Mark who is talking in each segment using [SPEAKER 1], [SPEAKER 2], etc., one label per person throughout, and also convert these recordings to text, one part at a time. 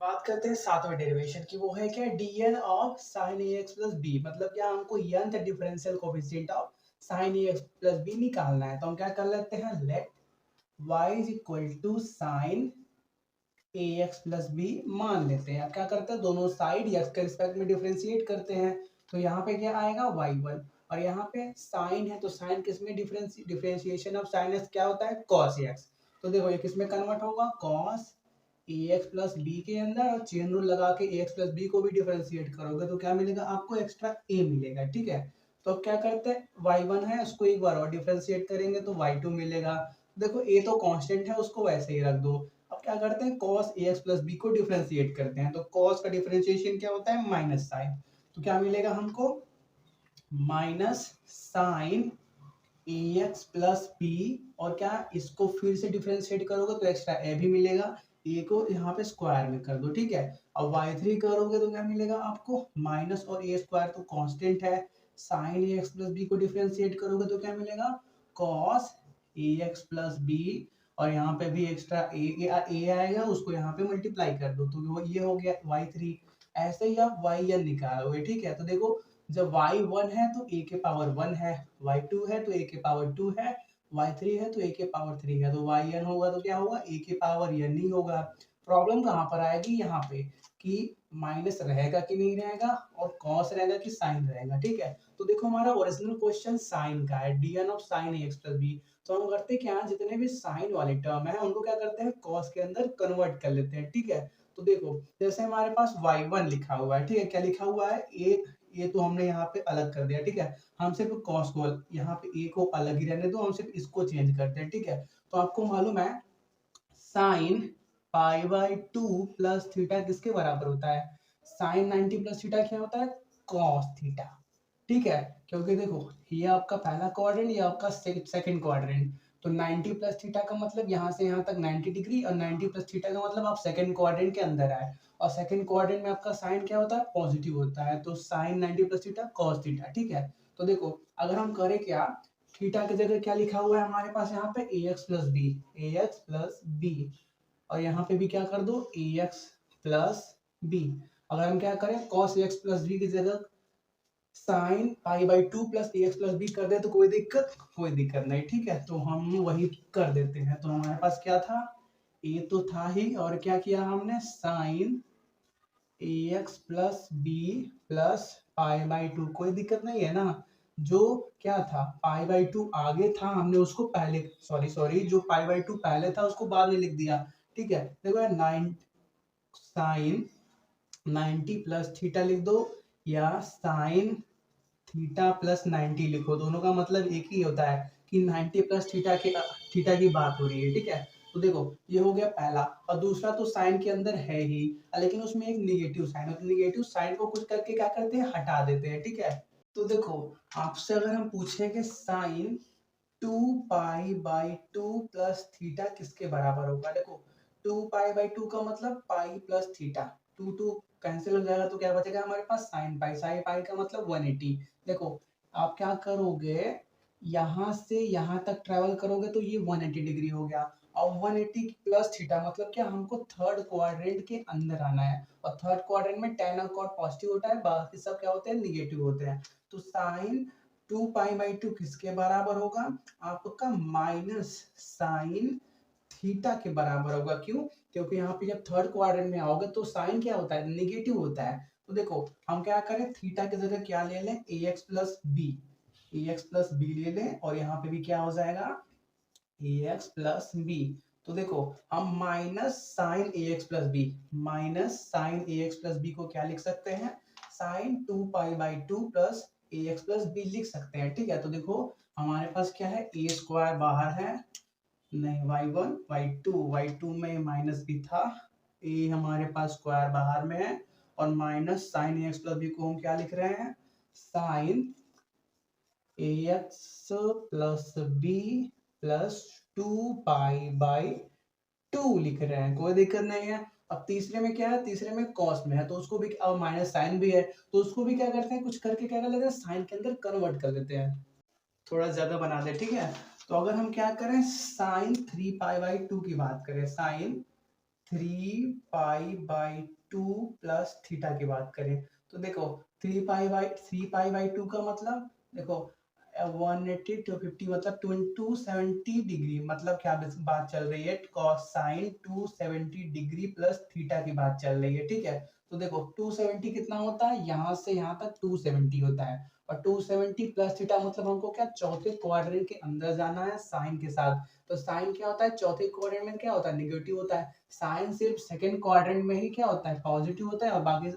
[SPEAKER 1] बात करते हैं सातवें डेरिवेशन की। वो है क्या, dn of sin ax plus B. मतलब क्या, हमको nth differential coefficient of sin ax plus B निकालना है। तो हम क्या कर लेते हैं, let y is equal to sin ax plus B मान लेते हैं। अब क्या करते हैं, दोनों साइड x के रिस्पेक्ट में डिफरेंशिएट करते हैं। तो यहाँ पे क्या आएगा, y1। और यहाँ पे साइन है, तो साइन किस में डिफरेंशिएशन ऑफ साइन x क्या होता है, cos x। तो देखो ये किस में कन्वर्ट होगा, cos ax प्लस बी के अंदर। और चेन रूल लगा के ax प्लस बी को भी डिफरेंशिएट करोगे तो क्या मिलेगा, आपको एक्स्ट्रा a मिलेगा। ठीक है, तो अब क्या करते हैं, y1 है उसको एक बार और डिफरेंशिएट करेंगे तो y2 मिलेगा। देखो a तो कांस्टेंट है, उसको वैसे ही रख दो। अब क्या करते हैं, cos ax प्लस बी को डिफरेंशिएट करते हैं। तो cos का डिफरेंशिएशन क्या होता है, माइनस साइन। तो क्या मिलेगा हमको, minus sine ax plus B. और क्या, इसको फिर से डिफरेंशिएट करोगे तो एक्स्ट्रा a भी मिलेगा। a को यहाँ पे स्क्वायर में कर दो। ठीक है, अब y3 करोगे तो क्या मिलेगा आपको, माइनस और a स्क्वायर तो कांस्टेंट है। साइन ax प्लस बी को डिफरेंशिएट करोगे तो क्या मिलेगा, cos ax प्लस बी। और यहाँ पे भी एक्स्ट्रा a आएगा, उसको यहाँ पे मल्टीप्लाई कर दो तो ये हो गया y3। ऐसे ही आप yn निकालोगे। ठीक है, तो देखो जब y1 है तो a के पावर 1 है, y2 है तो a के पावर 2 है, y3 है तो a के पावर 3 है। तो yn होगा तो क्या होगा, a के पावर n ही होगा। प्रॉब्लम कहाँ पर आएगी, यहाँ पे कि माइनस रहेगा कि नहीं रहेगा, और cos रहेगा कि साइन रहेगा। ठीक है, तो देखो हमारा ओरिजिनल क्वेश्चन साइन का है, dn of sine ax plus B. तो हम करते क्या, जितने भी साइन वाले टर्म है उनको क्या करते हैं, cos के अंदर कन्वर्ट कर लेते हैं। ठीक है, तो देखो जैसे हमारे पास y1 लिखा हुआ है। ठीक है, क्या लिखा हुआ है, एक ये तो हमने यहाँ पे अलग कर दिया। ठीक है, हम सिर्फ cos को यहाँ पे a को अलग ही रहने दो, हम सिर्फ इसको चेंज करते हैं। ठीक है, तो आपको मालूम है sign pi by two plus theta किसके बराबर होता है, साइन 90 प्लस थीटा क्या होता है, cos थीटा। ठीक है, क्योंकि देखो ये आपका पहला क्वाड्रेंट, ये आपका सेकंड क्वाड्रेंट। तो 90 प्लस थीटा का मतलब यहाँ से यहाँ तक 90 डिग्री, और 90 प्लस थीटा का मतलब आप सेकंड क्वाड्रेंट के अंदर आए। और सेकंड क्वाड्रेंट में आपका साइन क्या होता है, पॉजिटिव होता है। तो sine 90 plus theta cos theta. ठीक है, तो देखो अगर हम करें क्या, थीटा की जगह क्या लिखा हुआ है हमारे पास, यहाँ पे ax प्लस बी। और यहाँ पे भी क्या कर दो, ax प्लस बी। अगर हम क्या करें, cos ax प्लस बी की जगह sine pi by two plus ax plus B कर दे तो कोई दिक्कत नहीं। ठीक है, तो हम वही कर देते हैं। तो हमारे पास क्या था, a तो था ही, और क्या किया हमने, sine ax plus B plus pi by two. कोई दिक्कत नहीं है ना, जो क्या था पाई बाई टू आगे था, हमने उसको पहले, सॉरी जो पाई बाई टू पहले था उसको बाद में लिख दिया। ठीक है, देखो यार, नाइन साइन 90 प्लस थीटा लिख दो, या साइन थीटा प्लस 90 लिखो। दोनों का मतलब एक ही होता है कि 90 प्लस थीटा की बात हो रही है। ठीक है, तो देखो ये हो गया पहला। और दूसरा तो साइन के अंदर है ही, लेकिन उसमें एक निगेटिव साइन है। तो निगेटिव साइन को कुछ करके क्या करते हैं, हटा देते हैं। ठीक है, तो देखो आपसे अगर हम पूछें कि sine 2 pi by two plus theta किसके बराबर होगा, देखो 2 पाई बाई टू का मतलब pi plus theta, two two cancel हो जाएगा तो क्या बचेगा हमारे पास, साइन पाई का मतलब 180। देखो आप क्या करोगे, यहाँ से यहाँ तक ट्रेवल करोगे तो ये 180 डिग्री हो गया। और 180 प्लस थीटा मतलब क्या, हमको थर्ड क्वाड्रेंट के अंदर आना है। और थर्ड क्वाड्रेंट में tan और cot पॉजिटिव होता है, बाकी सब क्या होते हैं, निगेटिव होते हैं। तो साइन 2 पाई बाई टू किसके बराबर होगा, आपका माइनस साइन थीटा के बराबर होगा। क्यों, क्योंकि यहाँ पे जब थर्ड क्वाड्रेंट में आओगे तो साइन क्या होता है, निगेटिव होता है। तो देखो हम क्या करें, थीटा की जगह क्या ले लें, ax प्लस बी ले लें। और यहाँ पे भी क्या हो जाएगा, ax प्लस बी। तो देखो हम minus sine ax plus B को क्या लिख सकते हैं, sine 2 pi by two plus ax plus B लिख सकते हैं। ठीक है, तो देखो हमारे पास क्या है, a स्क्वायर बाहर है, नहीं y1 y2 में माइनस भी था, a हमारे पास स्क्वायर बाहर में है। और minus sine ax plus B को हम क्या लिख रहे हैं, sine ax plus B plus 2 pi by two लिख रहे हैं, कोई दिक्कत नहीं है। अब तीसरे में क्या है, तीसरे में कॉस में है तो उसको भी, अब माइनस साइन भी है तो उसको भी क्या करते हैं, कुछ करके क्या कर लेते हैं, साइन के अंदर कन्वर्ट कर लेते हैं, थोड़ा ज्यादा बना दे। ठीक है, तो अगर हम क्या करें, साइन 3 पाई बाई टू की बात करें, साइन 3 पाई/2 प्लस थीटा की बात करें तो देखो 3 पाई/2 का मतलब देखो 180 250 मतलब 270 डिग्री मतलब क्या बात चल रही है cos sine 270 degree plus theta की बात चल रही है ठीक है। तो देखो 270 कितना होता है यहाँ से यहाँ तक 270 होता है और 270 प्लस थीटा मतलब हमको क्या चौथे क्वाड्रेंट के अंदर जाना है साइन के साथ। तो साइन क्या होता है चौथे क्वाड्रेंट में क्या होता है नेगेटिव होता है। साइन सिर्फ सेकंड क्वाड्रेंट में ही क्या होता है पॉजिटिव होता है और बाकी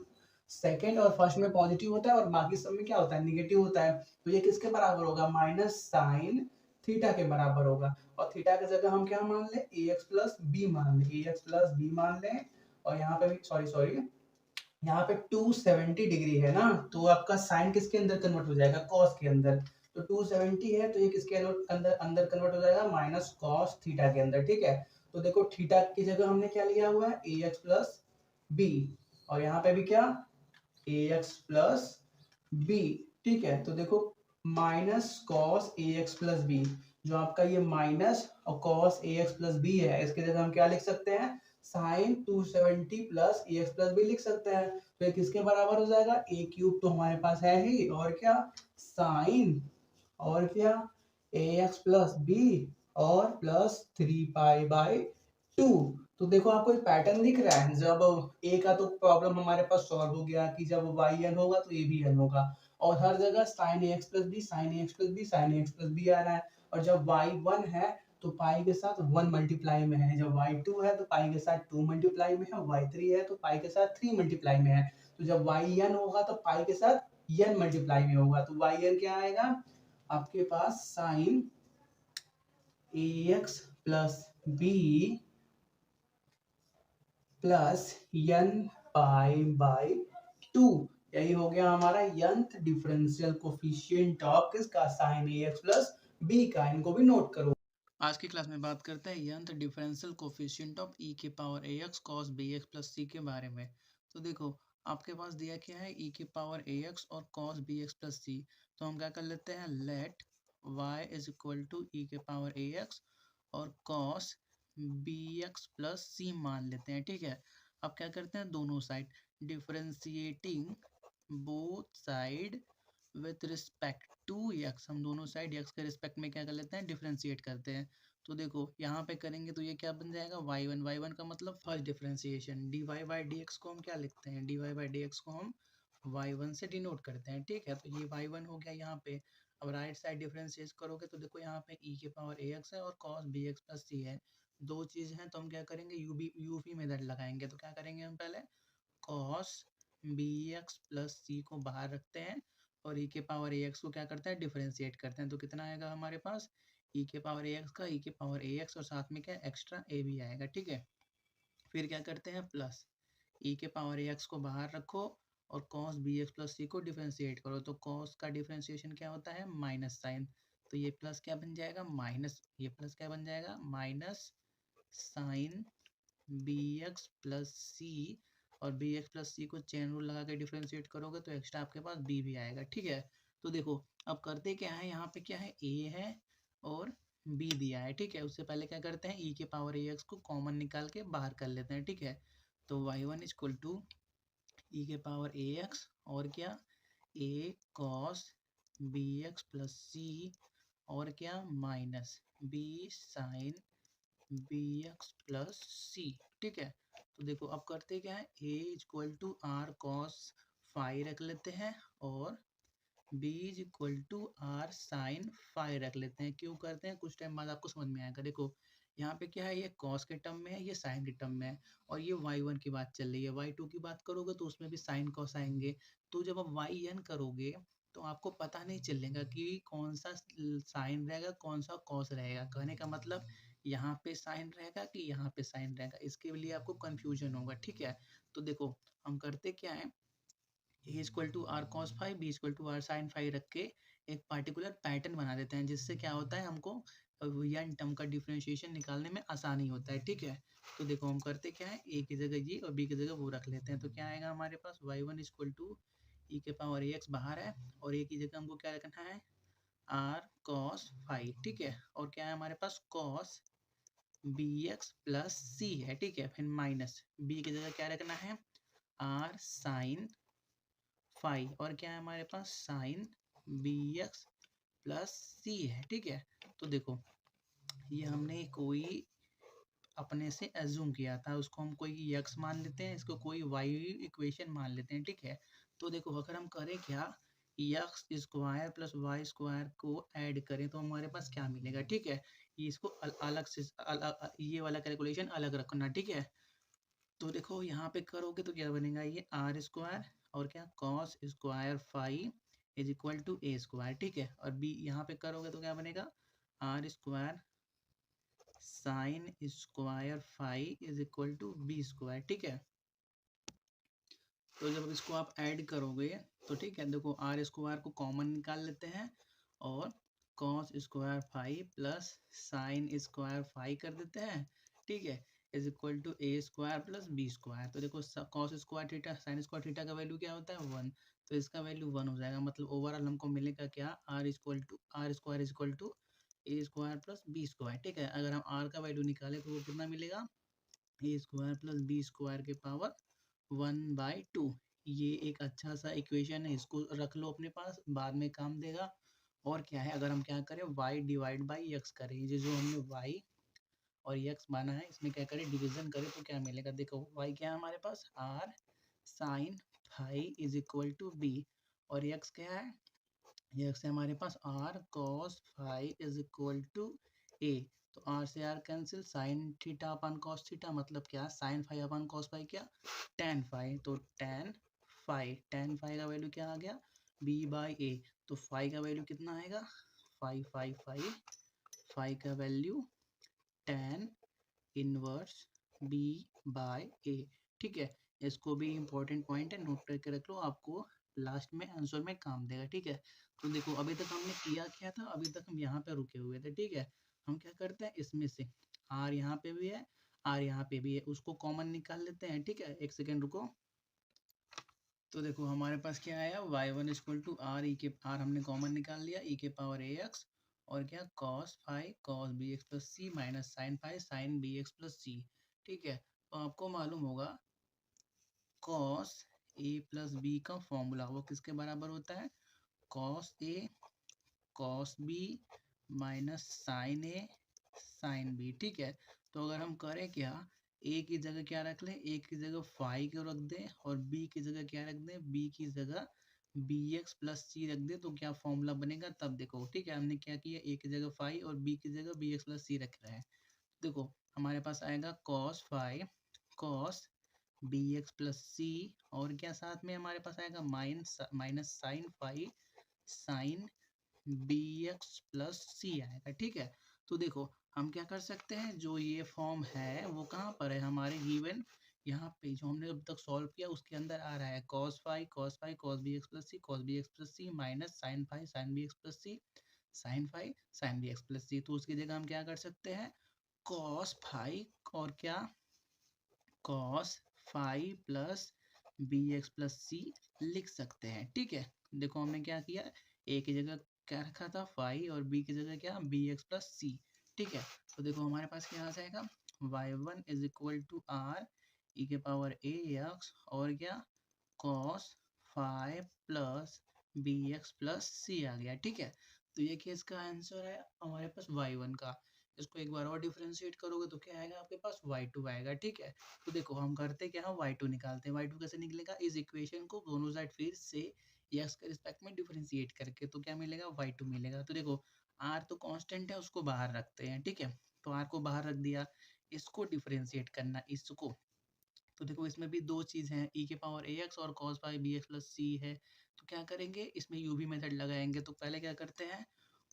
[SPEAKER 1] सेकंड और फर्स्ट में पॉजिटिव होता है और बाकी सब में क्या होता है निगेटिव होता है। तो ये किसके बराबर होगा माइनस साइन थीटा के बराबर होगा और थीटा की जगह हम क्या मान ले ax प्लस बी मान ले ax प्लस बी मान ले और यहाँ पे भी सॉरी सॉरी यहाँ पे 270 डिग्री है ना तो आपका साइन किसके अंदर कन्वर्ट हो जाएगा कॉस के अंदर। तो 270 है तो ये किसके अंदर अंदर कन्वर्ट हो जाएगा माइनस कॉस थीटा के अंदर ठीक है। तो देखो थीटा की जगह हमने क्या लिया हुआ है ax प्लस बी और यहाँ पे भी क्या ax प्लस बी ठीक है। तो देखो minus cos ax plus B जो आपका ये माइनस और कॉस ax प्लस बी है इसके जगह हम क्या लिख सकते हैं sine 270 plus ax plus B लिख सकते हैं। तो ये किसके बराबर हो जाएगा a क्यूब तो हमारे पास है ही और क्या साइन और क्या ax प्लस बी और प्लस 3 पाई/2। तो देखो आपको एक पैटर्न दिख रहा है जब a का तो प्रॉब्लम हमारे पास सॉल्व हो गया कि जब y n होगा तो a भी n होगा और हर जगह sine ax plus B sine ax plus B sine ax plus B आ रहा है और जब y1 है तो पाई के साथ 1 मल्टीप्लाई में है जब y2 है तो पाई के साथ 2 मल्टीप्लाई में है y3 है तो पाई के साथ 3 मल्टीप्लाई में है। तो जब yn होगा तो पाई के साथ n मल्टीप्लाई में होगा तो yn क्या आएगा आपके पास sine ax plus B plus n pi यही हो गया हमारा nth डिफरेंशियल कोफिशिएंट ऑफ किसका साइन ax प्लस बी का इनको भी नोट करो।
[SPEAKER 2] आज की क्लास में बात करते हैं यंत्र डिफरेंशियल कोफिशिएंट ऑफ e के power ax cos bx plus c के बारे में। तो देखो आपके पास दिया क्या है e के पावर ax और cos bx प्लस c। तो हम क्या कर लेते हैं let y is equal to e के पावर ax और cos bx प्लस c मान लेते हैं ठीक है। अब क्या करते हैं दोनों side differentiating both side with respect to x हम दोनों साइड x के रिस्पेक्ट में क्या कर लेते हैं डिफरेंशिएट करते हैं। तो देखो यहाँ पे करेंगे तो ये क्या बन जाएगा y1 का मतलब first differentiation dy by dx को हम क्या लिखते हैं dy बाई dx को हम y1 से डिनोट करते हैं ठीक है। तो ये y1 हो गया यहाँ पे। अब राइट साइड डिफरेंशिएट करोगे तो देखो यहाँ पे e के पावर ax है और cos bx प्लस c है दो चीज हैं तो हम क्या करेंगे यूवी मेथड लगाएंगे। तो क्या करेंगे हम पहले cos bx प्लस c को बाहर रखते हैं और e के पावर ax को क्या करते हैं डिफरेंशिएट करते हैं। तो कितना आएगा हमारे पास e के पावर ax का e के पावर ax और साथ में क्या एक्स्ट्रा a भी आएगा ठीक है। फिर क्या करते हैं प्लस e के पावर ax को बाहर रखो और cos bx प्लस c को डिफरेंशिएट करो। तो cos का डिफरेंशिएशन क्या होता है माइनस साइन। तो ये प्लस क्या बन जाएगा माइनस ये प्लस क्या बन जाएगा minus sine bx plus c और bx प्लस c को चेन रूल लगा के डिफरेंशिएट करोगे तो एक्स्ट्रा आपके पास b भी आएगा ठीक है। तो देखो अब करते क्या है यहाँ पे क्या है a है और b दिया है ठीक है। उससे पहले क्या करते हैं e के पावर ax को कॉमन निकाल के बाहर कर लेते हैं ठीक है। तो y1 इक्वल टू e के पावर ax और क्या a cos bx plus c और क्या minus b sin bx plus c ठीक है। तो देखो अब करते क्या है a equal to R cos phi रख लेते हैं और b is equal to R sine phi रख लेते हैं। क्यों करते हैं कुछ टाइम बाद आपको समझ में आएगा। देखो यहाँ पे क्या है ये कॉस के टर्म में है ये साइन के टर्म में है और ये y1 की बात चल रही है y2 की बात करोगे तो उसमें भी साइन कॉस आएंगे। तो जब आप yn करोगे तो आपको पता नहीं चलेगा कि कौन सा साइन रहेगा कौन सा कॉस रहेगा। कहने का मतलब यहाँ पे साइन रहेगा कि यहाँ पे साइन रहेगा इसके लिए आपको कंफ्यूजन होगा ठीक है। तो देखो हम करते क्या है A equal to R cos five B equal to R sine five रख के एक पार्टिकुलर पैटर्न बना देते हैं जिससे क्या होता है हमको यन टर्म का डिफरेंशिएशन निकालने में आसानी होता है ठीक है। तो देखो हम करते क्या है ए की जगह ये और बी की जगह वो रख लेते हैं। तो क्या आएगा हमारे पास y1 इक्वल टू ई के पावर ax बाहर है और ए की जगह हमको क्या रखना है आर कॉस फाइव ठीक है। और क्या है हमारे पास कॉस बी एक्स प्लस सी है, ठीक है। फिर माइनस बी की जगह क्या रखना है, आर साइन फाई, और क्या है हमारे पास साइन बी एक्स प्लस सी है, ठीक है। तो देखो ये हमने कोई अपने से एज्यूम किया था, उसको हम कोई यक्स मान लेते हैं, इसको कोई वाई इक्वेशन मान लेते हैं, ठीक है। तो देखो अगर हम करें क्या, x square plus y square को ऐड करें तो हमारे पास क्या मिलेगा, ठीक है। ये इसको अलग से ये वाला कैलकुलेशन अलग रखना, ठीक है। तो देखो यहाँ पे करोगे तो क्या बनेगा, ये आर स्क्वायर और क्या cos square phi is equal to A square, ठीक है। और बी यहाँ पे करोगे तो क्या बनेगा, R square sine square phi is equal to B square, ठीक है। तो जब इसको आप ऐड करोगे तो ठीक है, देखो आर स्क्वायर को कॉमन निकाल लेते हैं और cos square phi plus sine square phi कर देते हैं, ठीक है, is equal to A square plus B square. तो देखो cos square theta sine square theta का वैल्यू क्या होता है, 1, तो इसका वैल्यू 1 हो जाएगा। मतलब ओवरऑल हमको मिलेगा क्या, r square is equal to A square plus B square, ठीक है। अगर हम आर का वैल्यू निकालें तो वो कितना मिलेगा, ए स्क्वायर प्लस बी स्क्वायर के पावर 1/2। ये एक अच्छा सा इक्वेशन है, इसको रख लो अपने पास, बाद में काम देगा। और क्या है, अगर हम क्या करें y डिवाइड बाई एक्स करें, ये जो हमने y और x माना है इसमें क्या करें, डिवीजन करें तो क्या मिलेगा, देखो y क्या है हमारे पास, r sine phi is equal to b, और x क्या है, x है हमारे पास r cos phi is equal to a। तो r से r cancel, sine theta upon cos theta मतलब क्या, sine phi upon cos phi क्या, tan फाई, तो tan फाई का वैल्यू क्या आ गया, b बाई a। तो फाई का वैल्यू कितना आएगा, फाई फाई फाई फाई का value tan inverse b by a, ठीक है। इसको भी इम्पोर्टेंट पॉइंट है, नोट करके रख लो, आपको लास्ट में आंसर में काम देगा, ठीक है। तो देखो अभी तक हमने किया क्या था, अभी तक हम यहाँ पे रुके हुए थे, ठीक है। हम क्या करते हैं, इसमें से r यहाँ पे भी है, r यहाँ पे भी है, उसको कॉमन निकाल लेते हैं, ठीक है। एक सेकेंड रुको। तो देखो हमारे पास क्या आया, y1 equal to R E के, आर हमने कॉमन निकाल लिया, e के पावर ए एक्स, और क्या cos phi cos B x plus C minus sine phi sine B x plus C, ठीक है। तो आपको मालूम होगा cos ए प्लस बी का फॉर्मूला वो किसके बराबर होता है, cos A cos B minus sine A sine B, ठीक है। तो अगर हम करें क्या, ए की जगह क्या रख लें, ए की जगह फाई को रख दें, और बी की जगह क्या रख दें, बी की जगह बी एक्स प्लस सी रख दें, तो क्या फॉर्मूला बनेगा, तब देखो, ठीक है। हमने क्या किया, ए की जगह फाई और बी की जगह बी एक्स प्लस सी रख रहे हैं। देखो हमारे पास आएगा cos phi cos B x plus C, और क्या साथ में हमारे पास आएगा minus sine phi sine B x plus C आएगा, ठीक है। तो देखो हम क्या कर सकते हैं, जो ये फॉर्म है वो कहाँ पर है, हमारे गिवन यहाँ पे जो हमने अब तक सॉल्व किया उसके अंदर आ रहा है, cos phi cos B x plus C cos B x plus C minus sine phi sine B x plus C sine phi sine B x plus C. तो उसकी जगह हम क्या कर सकते हैं, cos फाई और क्या cos phi plus B x plus C लिख सकते हैं, ठीक है। देखो हमने क्या किया, ए की जगह क्या रखा था फाई, और बी की जगह क्या बी एक्स प्लस सी, ठीक है। तो देखो हमारे पास क्या आ जाएगा, y1 is equal to R E के पावर ए एक्स, और क्या cos five plus B x plus C आ गया, ठीक है। तो ये केस का आंसर है हमारे पास y1 का। इसको एक बार और डिफरेंशिएट करोगे तो क्या आएगा आपके पास, y2 आएगा, ठीक है। तो देखो हम करते क्या है, y2 निकालते हैं। y2 कैसे निकलेगा, इस इक्वेशन को दोनों साइड फिर से x के रिस्पेक्ट में डिफरेंशिएट करके, तो क्या मिलेगा, y2 मिलेगा। तो देखो r तो कांस्टेंट है, उसको बाहर रखते हैं, ठीक है। तो r को बाहर रख दिया, इसको डिफरेंशिएट करना, इसको। तो देखो इसमें भी दो चीज़ हैं, e के पावर ax और cos phi bx plus c है। तो क्या करेंगे, इसमें u v मेथड लगाएंगे। तो पहले क्या करते हैं,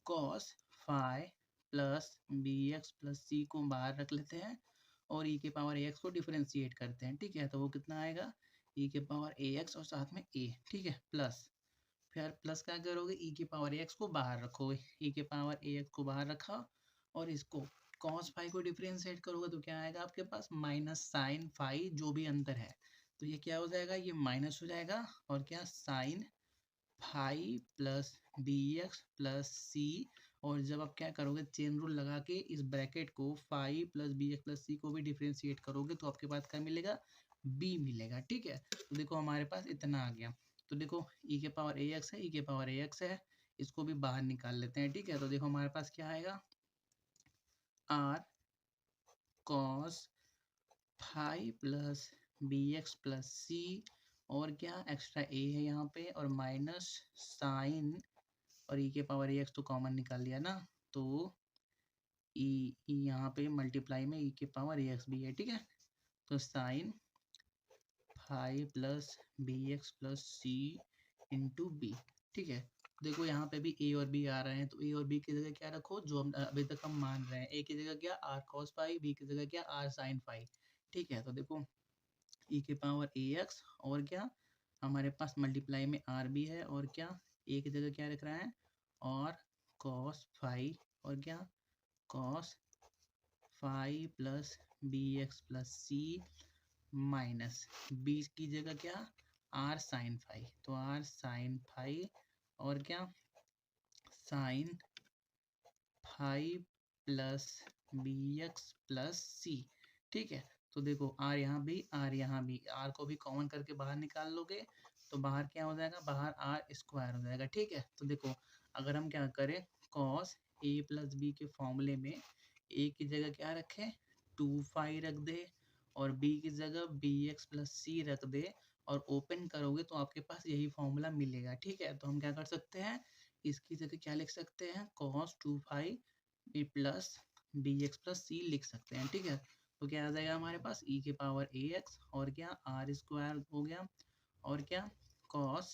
[SPEAKER 2] cos phi plus bx plus c को बाहर रख लेते हैं, और e के पावर ax को डिफरेंशिएट करते हैं, ठीक है। तो वो कितना आएगा, e के पावर ax और साथ में a, ठीक है, प्लस फिर प्लस क्या करोगे, e की पावर ax को बाहर रखोगे, e के पावर ax को बाहर रखा, और इसको cos फाई को डिफरेंशिएट करोगे तो क्या आएगा आपके पास, माइनस साइन फाई, जो भी अंतर है तो ये क्या हो जाएगा, ये माइनस हो जाएगा, और क्या sine phi plus B x plus C, और जब आप क्या करोगे चेन रूल लगा के इस ब्रैकेट को 5 plus B x plus C को भी डिफ्रेंशिएट करोगे तो आपके पास क्या मिलेगा, बी मिलेगा। ठीक है, तो देखो हमारे पास इतना आ गया। तो देखो ई के पावर ए एक्स है, ई के पावर ए एक्स है, इसको भी बाहर निकाल लेते हैं। ठीक है, तो देखो हमारे पास क्या आएगा, R cos 5 plus B x plus C, और क्या एक्स्ट्रा ए है यहाँ पे, और माइनस साइन, और ई के पावर ए एक्स तो कॉमन निकाल लिया ना, तो ई यहाँ पे मल्टीप्लाई में ई के पावर ए एक्स भी है। ठीक है, तो sine 5 plus B x plus C into B. ठीक है, देखो यहाँ पे भी ए और बी आ रहे हैं, तो ए और बी की जगह क्या रखो, जो हम अभी तक हम मान रहे हैं। ए की जगह क्या, आर कॉस फाइव, बी की जगह क्या, आर साइन फाइव। ठीक है, तो देखो ई के पावर ए एक्स, और क्या हमारे पास मल्टीप्लाई में आर भी है, और क्या ए की जगह क्या रख रहा है, और कॉस फाइव, और क्या cos 5 plus B x plus C, minus B की जगह क्या, आर साइन फाइव, तो आर साइन फाइव, और क्या sine 5 plus B x plus C. ठीक है, तो देखो आर यहाँ भी, आर यहाँ भी, आर को भी कॉमन करके बाहर निकाल लोगे तो बाहर क्या हो जाएगा, बाहर आर स्क्वायर हो जाएगा। ठीक है, तो देखो अगर हम क्या करें, कॉस ए प्लस बी के फॉर्मूले में ए की जगह क्या रखें, 2 रख दे, और बी की जगह बी एक्स प्लस सी रख दे, और ओपन करोगे तो आपके पास यही फॉर्मूला मिलेगा। ठीक है, तो हम क्या कर सकते हैं, इसकी जगह क्या लिख सकते हैं, cos 2 B plus B x plus C लिख सकते हैं। ठीक है, तो क्या आ जाएगा हमारे पास, ई के पावर ए एक्स, और क्या आर स्क्वायर हो गया, और क्या cos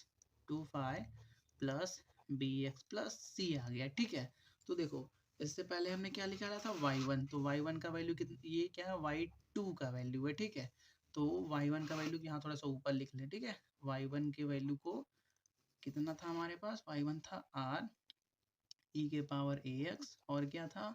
[SPEAKER 2] 2 plus B x plus C आ गया। ठीक है, तो देखो इससे पहले हमने क्या निकाला था, y1, तो y1 का वैल्यू कितना, ये क्या है, y2 का वैल्यू है। ठीक है, तो y1 का वैल्यू यहाँ थोड़ा सा ऊपर लिख लें। ठीक है, y1 के वैल्यू को कितना था हमारे पास, y1 था r ई के पावर ए एक्स, और क्या था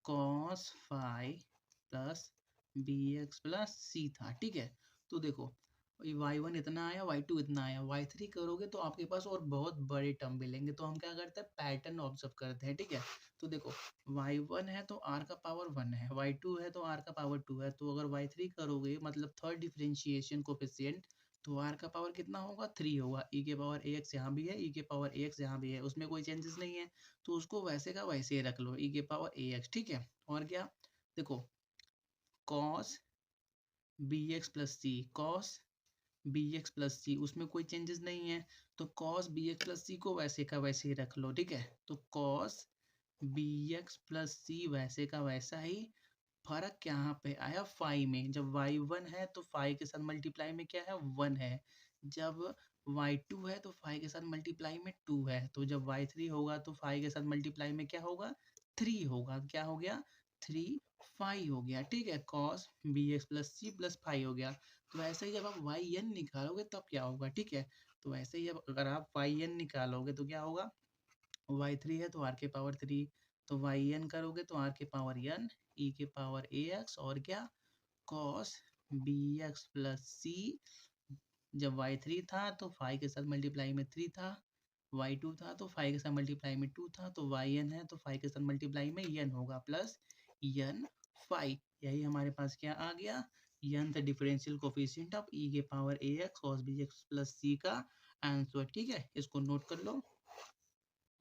[SPEAKER 2] cos 5 plus B x plus C था। ठीक है, तो देखो y1 इतना आया, y2 इतना आया, y3 करोगे तो आपके पास और बहुत बड़े टर्म मिलेंगे। तो हम क्या करते हैं, पैटर्न ऑब्जर्व करते हैं। ठीक है, तो देखो y1 है तो r का पावर 1 है, y2 है तो r का पावर 2 है, तो अगर y3 करोगे मतलब थर्ड डिफरेंशिएशन कोफिशिएंट, तो r का पावर कितना होगा, 3 होगा। e के पावर ए एक्स यहाँ भी है, e के पावर ए एक्स यहाँ भी है, उसमें कोई चेंजेस नहीं है, तो उसको वैसे का वैसे ही रख लो, e के पावर ए एक्स। ठीक है, और क्या देखो cos बी एक्स प्लस सी, कॉस बी एक्स प्लस सी, उसमें कोई चेंजेस नहीं है, तो cos B x plus C को वैसे का वैसे ही रख लो। ठीक है, तो cos बी एक्स प्लस सी वैसे का वैसा ही, फर्क यहाँ पे आया फाइव में, जब y1 है तो फाइव के साथ मल्टीप्लाई में क्या है, 1 है, जब y2 है तो फाइव के साथ मल्टीप्लाई में 2 है, तो जब y3 होगा तो फाइव के साथ मल्टीप्लाई में क्या होगा, 3 होगा। क्या हो गया, 3 5 हो गया। ठीक है, cos बी एक्स प्लस सी प्लस 5 हो गया। तो ऐसे ही जब आप yn निकालोगे तब क्या होगा, ठीक है, तो ऐसे ही अब अगर आप yn निकालोगे तो क्या होगा, y3 है तो r के पावर 3, तो yn करोगे तो r के पावर n, e के पावर ए एक्स, और क्या cos बी एक्स प्लस सी, जब y3 था तो 5 के साथ मल्टीप्लाई में 3 था, y2 था तो 5 के साथ मल्टीप्लाई में 2 था, तो yn है तो 5 के साथ मल्टीप्लाई में n होगा प्लस n 5। यही हमारे पास क्या आ गया, n the differential coefficient of e के power A x cos B x plus C का आंसर। ठीक है, इसको नोट कर लो।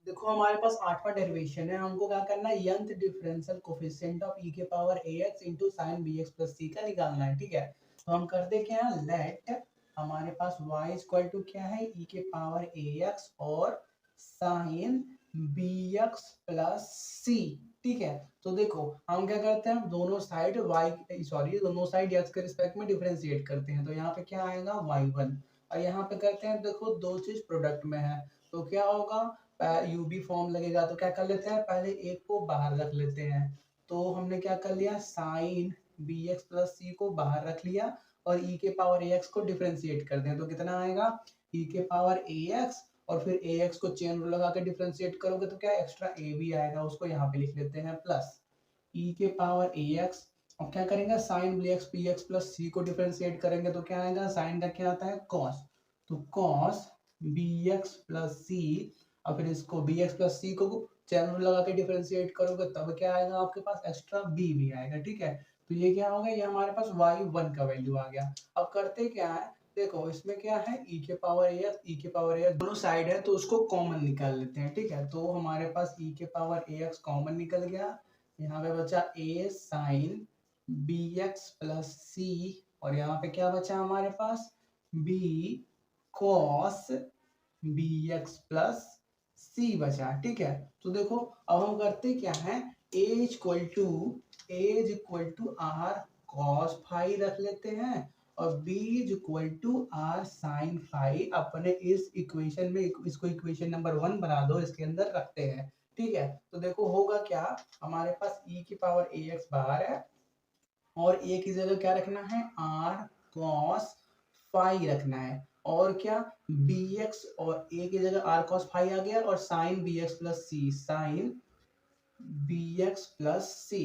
[SPEAKER 1] देखो हमारे पास आठवां डेरिवेशन है, हमको क्या करना है, nth differential coefficient of e के power ax into sin bx plus c का निकालना है। ठीक है, तो हम करते क्या है, लेट हमारे पास y इक्वल टू क्या है, e के पावर ax और sin bx plus c। ठीक है, तो देखो हम क्या करते हैं, दोनों साइड दोनों साइड x के रिस्पेक्ट में डिफरेंशिएट करते हैं, तो यहाँ पे क्या आएगा y1, और यहाँ पे करते हैं, देखो दो चीज प्रोडक्ट में है तो क्या होगा, यूबी फॉर्म लगेगा, तो क्या कर लेते हैं, पहले एक को बाहर रख लेते हैं, तो हमने क्या कर लिया, sine B x plus C को बाहर रख लिया और e के पावर ए एक्स को डिफरेंशिएट कर दें, तो कितना आएगा, e के पावर ए एक्स, और फिर ए एक्स को चेन रूल लगा के डिफरेंशिएट करोगे तो क्या एक्स्ट्रा ए भी आएगा, उसको यहाँ पे लिख लेते हैं, प्लस e के पावर ए एक्स। अब क्या करेंगे, sine B x P x plus C को डिफरेंशिएट करेंगे तो क्या आएगा, साइन का क्या आता है, कॉस, तो cos b x plus C, और फिर इसको bx प्लस सी को चैन रूल लगा के डिफरेंशिएट करोगे तब क्या आएगा आपके पास, एक्स्ट्रा बी भी आएगा, ठीक है। तो ये क्या हो गया, ये हमारे पास y1 का वैल्यू आ गया। अब करते क्या है, देखो इसमें क्या है, e के पावर ax, e के पावर ax दोनों साइड है तो उसको कॉमन निकाल लेते हैं, ठीक है। तो हमारे पास e के पावर ax कॉमन निकल गया, यहाँ पे बचा a sin bx plus c, और यहाँ पे क्या बचा हमारे पास, b cos bx plus c बचा, ठीक है। तो देखो अब हम करते क्या है, a is equal to r cos phi रख लेते हैं, और b is equal to r sin phi अपने इस इक्वेशन में, इसको इक्वेशन नंबर 1 बना दो, इसके अंदर रखते हैं, ठीक है। तो देखो होगा क्या, हमारे पास e की पावर ax बाहर है, और a की जगह क्या रखना है, r cos फाई रखना है, और क्या bx, और a की जगह r cos फाई आ गया, और sin bx plus c, sin bx plus c,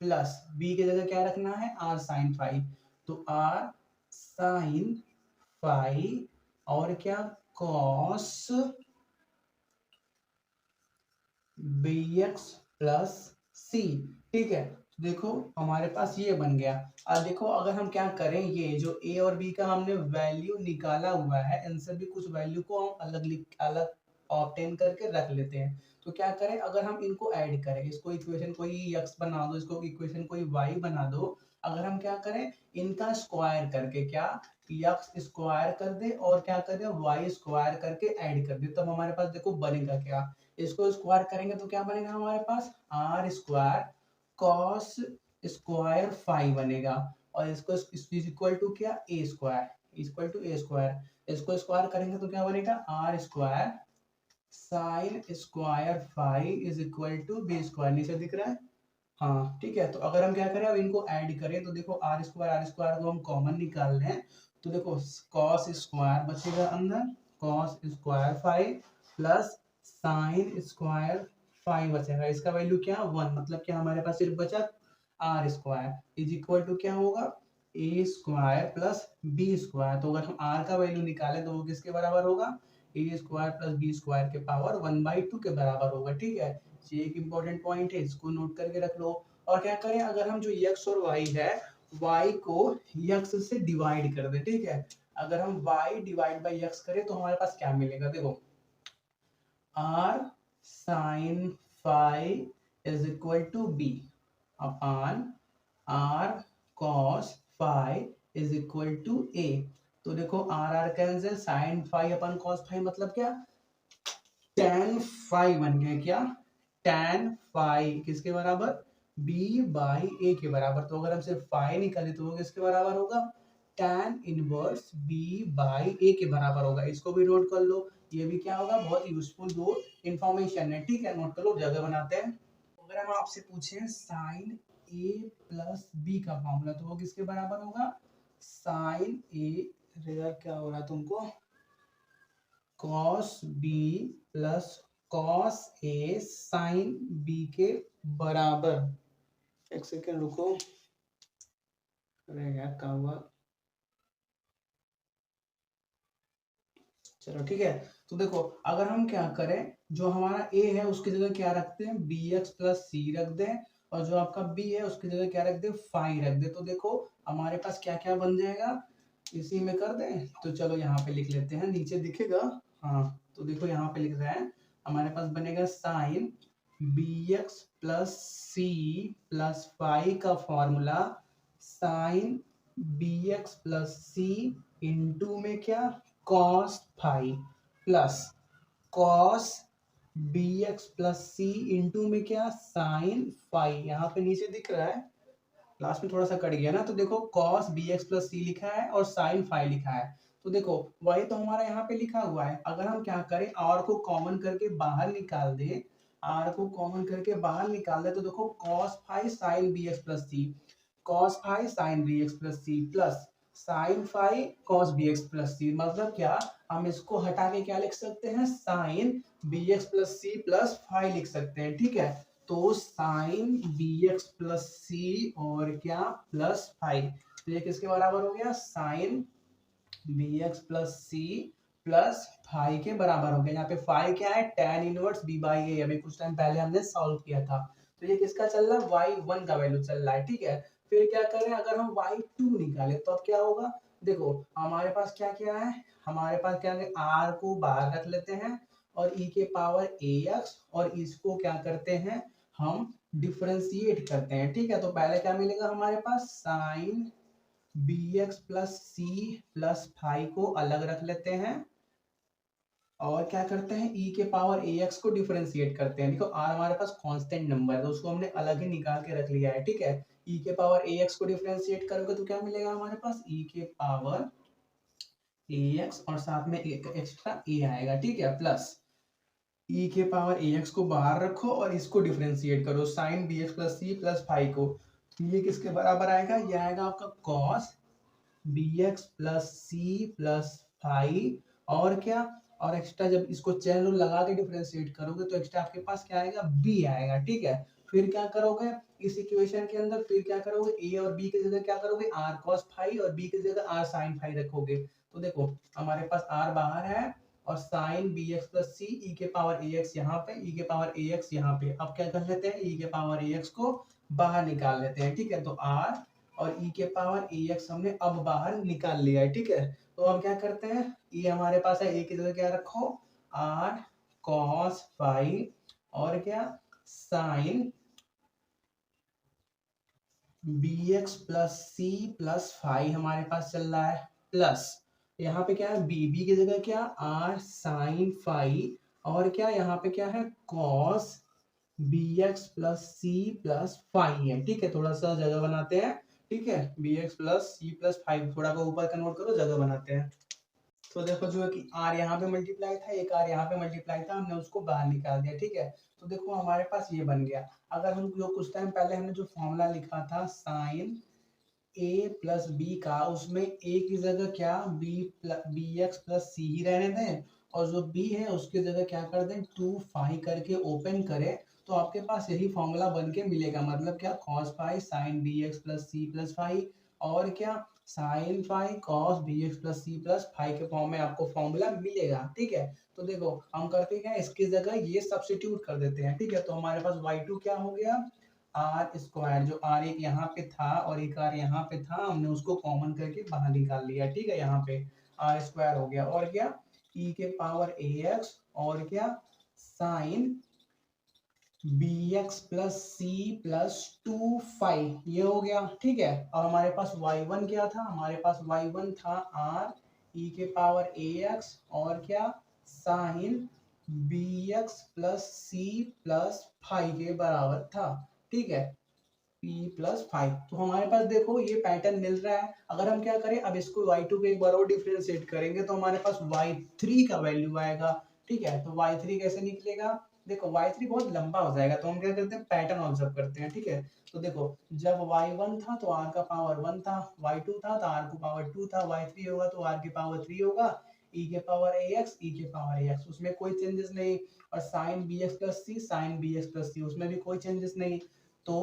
[SPEAKER 1] plus b की जगह क्या रखना है, r sin फाई, तो r sin फाई, और क्या cos bx प्लस c, ठीक है। देखो हमारे पास ये बन गया। अब देखो अगर हम क्या करें, ये जो a और b का हमने वैल्यू निकाला हुआ है, इन सभी कुछ वैल्यू को हम अलग ऑब्टेन करके रख लेते हैं। तो क्या करें, अगर हम इनको ऐड करें, इसको इक्वेशन कोई x बना दो, इसको इक्वेशन कोई y बना दो, अगर हम क्या करें, इनका स्क्वायर करके, क्या x स्क्वायर कर दे और क्या कर दे, y स्क्वायर करके ऐड कर दे, तब हमारे पास देखो बनेगा क्या, इसको स्क्वायर करेंगे तो क्या बनेगा हमारे पास, R square cos square phi बनेगा, और इसको इक्वल टू क्या, A square, equal to A square, इसको स्क्वायर करेंगे तो क्या बनेगा, R square sine square phi is equal to B square, नीचे दिख रहा है, हाँ ठीक है। तो अगर हम क्या करें, अब इनको ऐड करें, तो देखो आर स्क्वायर को हम कॉमन निकाल लें, तो देखो कॉस स्क्वायर बचेगा अंदर, cos square five plus sine square five बचेगा, इसका वैल्यू क्या 1, मतलब क्या हमारे पास सिर्फ बचा r square is equal to क्या होगा, a square plus B square. तो अगर हम आर का वैल्यू निकालें तो वो किसके बराबर होगा, a square plus B square के पावर 1/2 के बराबर होगा, ठीक है। ये एक इंपॉर्टेंट पॉइंट है, इसको नोट करके रख लो। और क्या करें, अगर हम जो x और y है, y को x से डिवाइड कर दे, ठीक है। अगर हम y डिवाइड बाई x करें तो हमारे पास क्या मिलेगा, देखो r sin phi is equal to b upon r cos phi is equal to a। तो देखो r cancel, sin phi upon cos phi मतलब क्या, tan phi बन गया, क्या tan phi किसके बराबर, b बाई a के बराबर। तो अगर हम सिर्फ phi निकाले तो वो किसके बराबर होगा, tan inverse b by a के बराबर होगा। इसको भी नोट कर लो, ये भी क्या होगा, बहुत यूजफुल दो इंफॉर्मेशन है, ठीक है। नोट कर लो, जगह बनाते हैं। अगर हम आपसे पूछें sin a प्लस b का फॉर्मूला, तो वो किसके बराबर होगा, sin a, क्या हो रहा है तुमको, cos b plus cos a sin b के बराबर। एक सेकेंड रुको, अरे यार क्या हुआ, चलो ठीक है। तो देखो अगर हम क्या करें, जो हमारा a है उसकी जगह क्या रखते हैं, bx प्लस c रख दें, और जो आपका b है उसकी जगह क्या रख दें, फाई रख दें। तो देखो हमारे पास क्या क्या बन जाएगा, इसी में कर दें, तो चलो यहाँ पे लिख लेते हैं, नीचे दिखेगा, हाँ। तो देखो यहाँ पे लिख रहे हैं, हमारे पास बनेगा sine bx plus c plus phi का formula sine bx plus c into में क्या, cos phi plus cos bx plus c into में क्या, साइन फाई, यहाँ पे नीचे दिख रहा है, लास्ट में थोड़ा सा कट गया ना। तो देखो cos bx प्लस c लिखा है और sin फाई लिखा है, तो देखो वही तो हमारा यहाँ पे लिखा हुआ है। अगर हम क्या करें, r को कॉमन करके बाहर निकाल दे, r को कॉमन करके बाहर निकाल दे, तो देखो cos phi sin bx plus c, cos phi sin bx plus c plus sin phi cos bx plus c, मतलब क्या, हम इसको हटा के क्या लिख सकते हैं, sin bx plus c plus phi लिख सकते हैं, ठीक है। तो साइन bx प्लस c और क्या प्लस फाइव, तो ये किसके बराबर हो गया, sine bx plus c plus phi के बराबर हो गया। यहाँ पे फाई क्या है, tan इनवर्स b बाई ए, अभी कुछ टाइम पहले हमने सॉल्व किया था। तो ये किसका चल रहा है, y1 का वैल्यू चल रहा है, ठीक है। फिर क्या करें, अगर हम y2 निकालें तो अब क्या होगा, देखो हमारे पास क्या क्या है, हमारे पास क्या है, r को बाहर रख लेते हैं और e के पावर ax, और इसको क्या करते हैं, हम डिफरेंशिएट करते हैं, ठीक है। तो पहले क्या मिलेगा हमारे पास, साइन bx प्लस सी प्लस फाई को अलग रख लेते हैं और क्या करते हैं, e के पावर ax को डिफरेंशिएट करते हैं। देखो r हमारे पास कांस्टेंट नंबर है तो उसको हमने अलग ही निकाल के रख लिया है, ठीक है। e के पावर ax को डिफरेंशिएट करोगे तो क्या मिलेगा हमारे पास, e के पावर ax और साथ में एक एक्स्ट्रा a आएगा, ठीक है, प्लस e के पावर ax को बाहर रखो और इसको डिफरेंशिएट करो, sine bx plus c plus phi को। तो ये किसके बराबर आएगा, ये आएगा आपका cos bx प्लस सी प्लस फाई, और क्या, और एक्स्ट्रा जब इसको चैन रूल लगा के डिफरेंशिएट करोगे तो एक्स्ट्रा आपके पास क्या आएगा, b आएगा, ठीक है। फिर क्या करोगे इस इक्वेशन के अंदर, फिर क्या करोगे, a और b की जगह क्या करोगे, r cos फाई, और b की जगह r sin फाई रखोगे। तो देखो हमारे पास r बाहर है और साइन bx प्लस सी, e के पावर ax यहाँ पे, e के पावर ax यहाँ पे। अब क्या कर लेते हैं, e के पावर ax को बाहर निकाल लेते हैं, ठीक है। तो r और e के पावर ax हमने अब बाहर निकाल लिया है, ठीक है। तो अब क्या करते हैं, e हमारे पास है, a की जगह क्या रखो, r cos फाई, और क्या, साइन bx प्लस सी प्लस फाई हमारे पास चल रहा है, प्लस यहाँ पे क्या है, b की जगह क्या, r साइन फाई, और क्या यहाँ पे क्या है, cos bx प्लस सी प्लस फाई है, ठीक है। थोड़ा सा जगह बनाते हैं, ठीक है, bx प्लस सी प्लस फाइव, थोड़ा को ऊपर कन्वर्ट करो, जगह बनाते हैं। तो देखो जो है कि r यहाँ पे मल्टीप्लाई था, एक r यहाँ पे मल्टीप्लाई था, हमने उसको बाहर निकाल दिया, ठीक है। तो देखो हमारे पास ये बन गया। अगर हम जो कुछ टाइम पहले हमने जो फॉर्मूला लिखा था साइन a प्लस बी का, उसमें a की जगह क्या, बी एक्स प्लस सी ही रहने दें, और जो b है उसकी जगह क्या कर दें, 2 फाई करके ओपन करें, तो आपके पास यही फॉर्मूला बन के मिलेगा। मतलब क्या, cos phi sine B x plus सी प्लस फाई, और क्या, sine phi cos b x plus सी प्लस फाई के फॉर्म में आपको फॉर्मूला मिलेगा, ठीक है। तो देखो हम करते क्या, इसकी जगह ये सब्स्टिट्यूट कर देते हैं, ठीक है। तो हमारे पास y2 क्या हो गया, आर स्क्वायर, जो आर एक यहाँ पे था और एक आर यहाँ पे था, हमने उसको कॉमन करके बाहर निकाल लिया, ठीक है। यहाँ पे आर स्क्वायर हो गया, और क्या, e के पावर ax, और क्या, साइन bx प्लस सी प्लस 2 फाइव, ये हो गया, ठीक है। और हमारे पास y1 क्या था, हमारे पास y1 था r e के पावर ax, और क्या, साइन bx प्लस सी प्लस फाइव के बराबर था, ठीक है, p प्लस फाइव। तो हमारे पास देखो ये पैटर्न मिल रहा है। अगर हम क्या करें, अब इसको y2 पे एक बार और डिफरेंशिएट करेंगे तो हमारे पास y3 का वैल्यू आएगा, ठीक है। तो y3 कैसे निकलेगा, देखो y3 बहुत लंबा हो जाएगा, तो हम क्या करते हैं, पैटर्न ऑब्जर्व करते हैं, ठीक है। तो देखो जब y1 था तो r का पावर 1 था, y2 था तो r का पावर 2 था, y3 होगा तो r के पावर 3 होगा, e के पावर ax, e के पावर ax, उसमें कोई चेंजेस नहीं। और sign bx plus C, sign bx plus सी, उसमें भी कोई चेंजेस नहीं। तो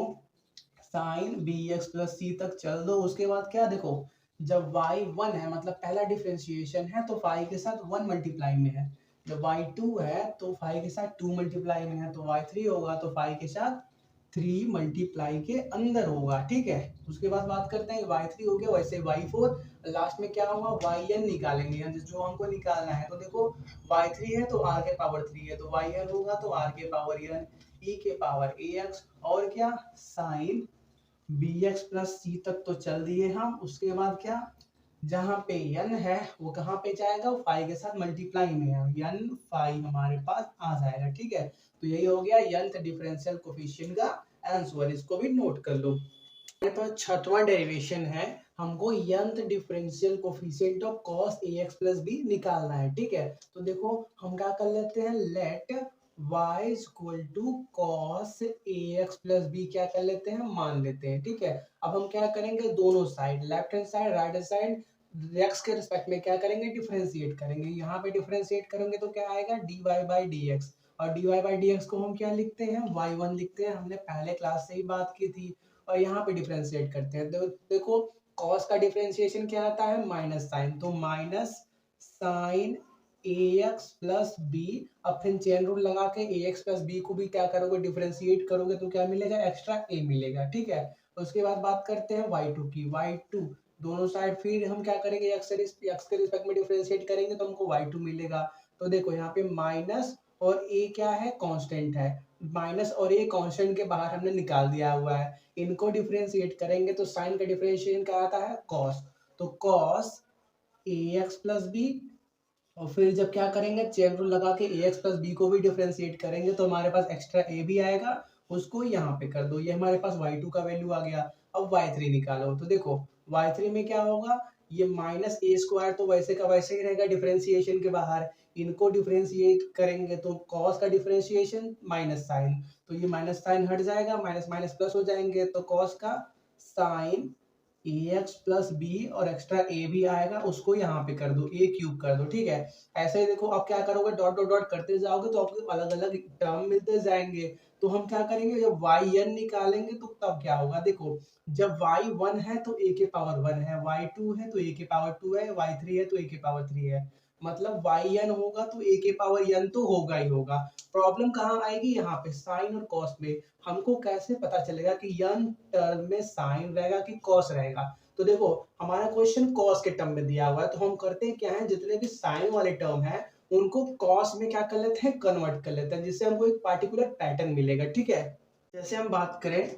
[SPEAKER 1] साइन bx प्लस सी तक चल दो, उसके बाद क्या, देखो जब y1 है मतलब पहला डिफरेंशिएशन है तो फाई के साथ 1 मल्टीप्लाई में है, जब y2 है तो फाई के साथ 2 मल्टीप्लाई में है, तो y3 होगा तो फाई के साथ 3 मल्टीप्लाई के अंदर होगा, ठीक है। उसके बाद बात करते हैं, y3 हो गया, वैसे y4, लास्ट में क्या होगा, yn निकालेंगे, यानी जो हमको निकालना है। तो देखो y3 है तो r के पावर 3 है, तो yn होगा तो r के पावर n, e के पावर ax, और क्या, साइन bx प्लस सी तक तो चल दिए हम। उसके बाद क्या, जहां पे n है वो कहाँ पे जाएगा, फाई के साथ मल्टीप्लाई में है, n फाई हमारे पास आ जाएगा, ठीक है। तो यही हो गया nth डिफरेंशियल कोफिशिएंट का आंसर, इसको भी नोट कर लो। हमारे पास छठवां डेरिवेशन है, हमको nth differential coefficient of cos ax plus b निकालना है, ठीक है। तो देखो हम क्या कर लेते हैं, let y is equal to cos ax plus b क्या कर लेते हैं, मान लेते हैं, ठीक है। अब हम क्या करेंगे, दोनों side, left hand side right hand side, x के रिस्पेक्ट में क्या करेंगे, डिफरेंशिएट करेंगे। यहाँ पे डिफरेंशिएट करेंगे तो क्या आएगा, dy बाई dx, और dy बाई dx को हम क्या लिखते हैं, y1 लिखते हैं, हमने पहले क्लास से ही बात की थी। और यहाँ पे डिफरेंशिएट करते हैं, देखो cos का डिफरेंशिएशन क्या आता है, माइनस साइन, तो minus sine ax plus b, अब फिर चेन रूल लगा के ax प्लस बी को भी क्या करोगे, डिफरेंशिएट करोगे तो क्या मिलेगा, एक्स्ट्रा a मिलेगा, ठीक है। उसके बाद बात करते हैं y2 की, y2 दोनों साइड फिर हम क्या करेंगे, x के रिस्पेक्ट में डिफरेंशिएट करेंगे तो हमको y2 मिलेगा। तो देखो यहाँ पे माइनस और a क्या है, कांस्टेंट है, माइनस और a कांस्टेंट के बाहर हमने निकाल दिया हुआ है, इनको डिफरेंशिएट करेंगे तो साइन का डिफरेंशिएशन क्या आता है, cos, तो cos ax प्लस बी, और फिर जब क्या करेंगे, चेन रूल लगा के ax प्लस बी को भी डिफरेंशिएट करेंगे तो हमारे पास एक्स्ट्रा a भी आएगा, उसको यहाँ पे कर दो, ये हमारे पास y2 का वैल्यू आ गया। अब y3 निकालो, तो देखो y3 में क्या होगा, ये माइनस a स्क्वायर तो वैसे का वैसे ही रहेगा डिफरेंशिएशन के बाहर, इनको डिफरेंशिएट करेंगे तो cos का डिफरेंशिएशन माइनस साइन, तो ये माइनस साइन हट जाएगा, माइनस माइनस प्लस हो जाएंगे, तो cos का साइन ax प्लस बी और एक्स्ट्रा a भी आएगा, उसको यहाँ पे कर दो, a क्यूब कर दो, ठीक है। ऐसे ही देखो आप क्या करोगे, डॉट डॉट डॉट करते जाओगे तो आपको अलग अलग टर्म मिलते जाएंगे। तो हम क्या करेंगे, जब yn निकालेंगे तो तब क्या होगा, देखो जब y1 है तो a के पावर 1 है, y2 है तो a के पावर 2 है, y3 है तो a के पावर 3 है, मतलब yn होगा तो a के पावर n तो होगा ही होगा। प्रॉब्लम कहाँ आएगी, यहाँ पे साइन और कॉस में। हमको कैसे पता चलेगा कि n टर्म में साइन रहेगा कि कॉस रहेगा, तो देखो हमारा क्वेश्चन कॉस के टर्म में दिया हुआ है, तो हम करते हैं क्या है, जितने भी साइन वाले टर्म है उनको कॉस में क्या कर लेते हैं, कन्वर्ट कर लेते हैं, जिससे हमको एक पार्टिकुलर पैटर्न मिलेगा, ठीक है। जैसे हम बात करें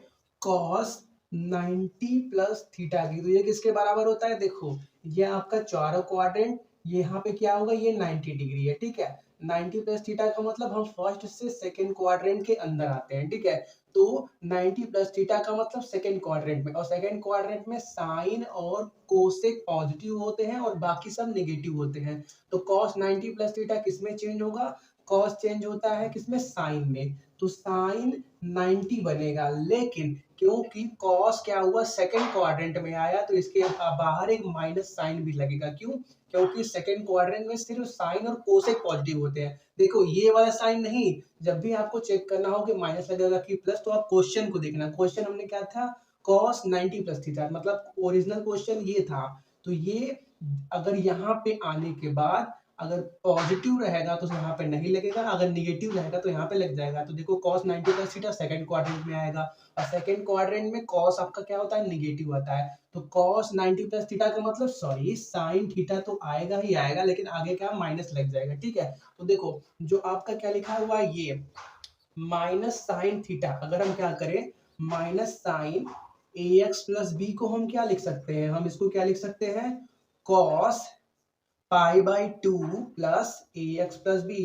[SPEAKER 1] कॉस 90 प्लस थीटा की, तो ये किसके बराबर होता है, देखो ये आपका चारों क्वाड्रेंट, यहाँ पे क्या होगा, ये 90 डिग्री है, ठीक है। 90 प्लस थीटा का मतलब हम फर्स्ट से सेकंड क्वाड्रेंट के अंदर आते हैं, ठीक है। तो 90 प्लस थीटा का मतलब सेकंड क्वाड्रेंट में, और सेकंड क्वाड्रेंट में साइन और कोसेक पॉजिटिव होते हैं और बाकी सब नेगेटिव होते हैं। तो कॉस 90 प्लस थीटा किस में चेंज होगा, कॉस चेंज होता है किसमें, साइन में, तो साइन 90 बनेगा, लेकिन क्योंकि कॉस क्या हुआ, सेकंड क्वाड्रेंट में आया तो इसके बाहर एक माइनस साइन भी लगेगा, क्यों, क्योंकि सेकंड क्वाड्रेंट में सिर्फ साइन और कोसेक पॉजिटिव होते हैं। देखो ये वाला साइन नहीं, जब भी आपको चेक करना हो कि माइनस लगेगा कि प्लस, तो आप क्वेश्चन को देखना, क्वेश्चन हमने क्या था, cos 90 प्लस थीटा, मतलब ओरिजिनल क्वेश्चन ये था। तो ये अगर यहाँ पे आने के बाद अगर पॉजिटिव रहेगा तो यहाँ पे नहीं लगेगा, अगर निगेटिव रहेगा तो यहाँ पे लग जाएगा। तो देखो cos 90 plus theta second quadrant में आएगा, और सेकंड क्वाड्रेंट में cos आपका क्या होता है, निगेटिव आता है, तो cos 90 प्लस थीटा का मतलब सॉरी साइन थीटा तो आएगा ही आएगा, लेकिन आगे क्या माइनस लग जाएगा, ठीक है। तो देखो जो आपका क्या लिखा हुआ है, ये माइनस साइन थीटा, अगर हम क्या करें, minus sine ax plus B को हम क्या लिख सकते हैं, हम इसको क्या लिख सकते हैं, cos pi by 2 plus ax plus B,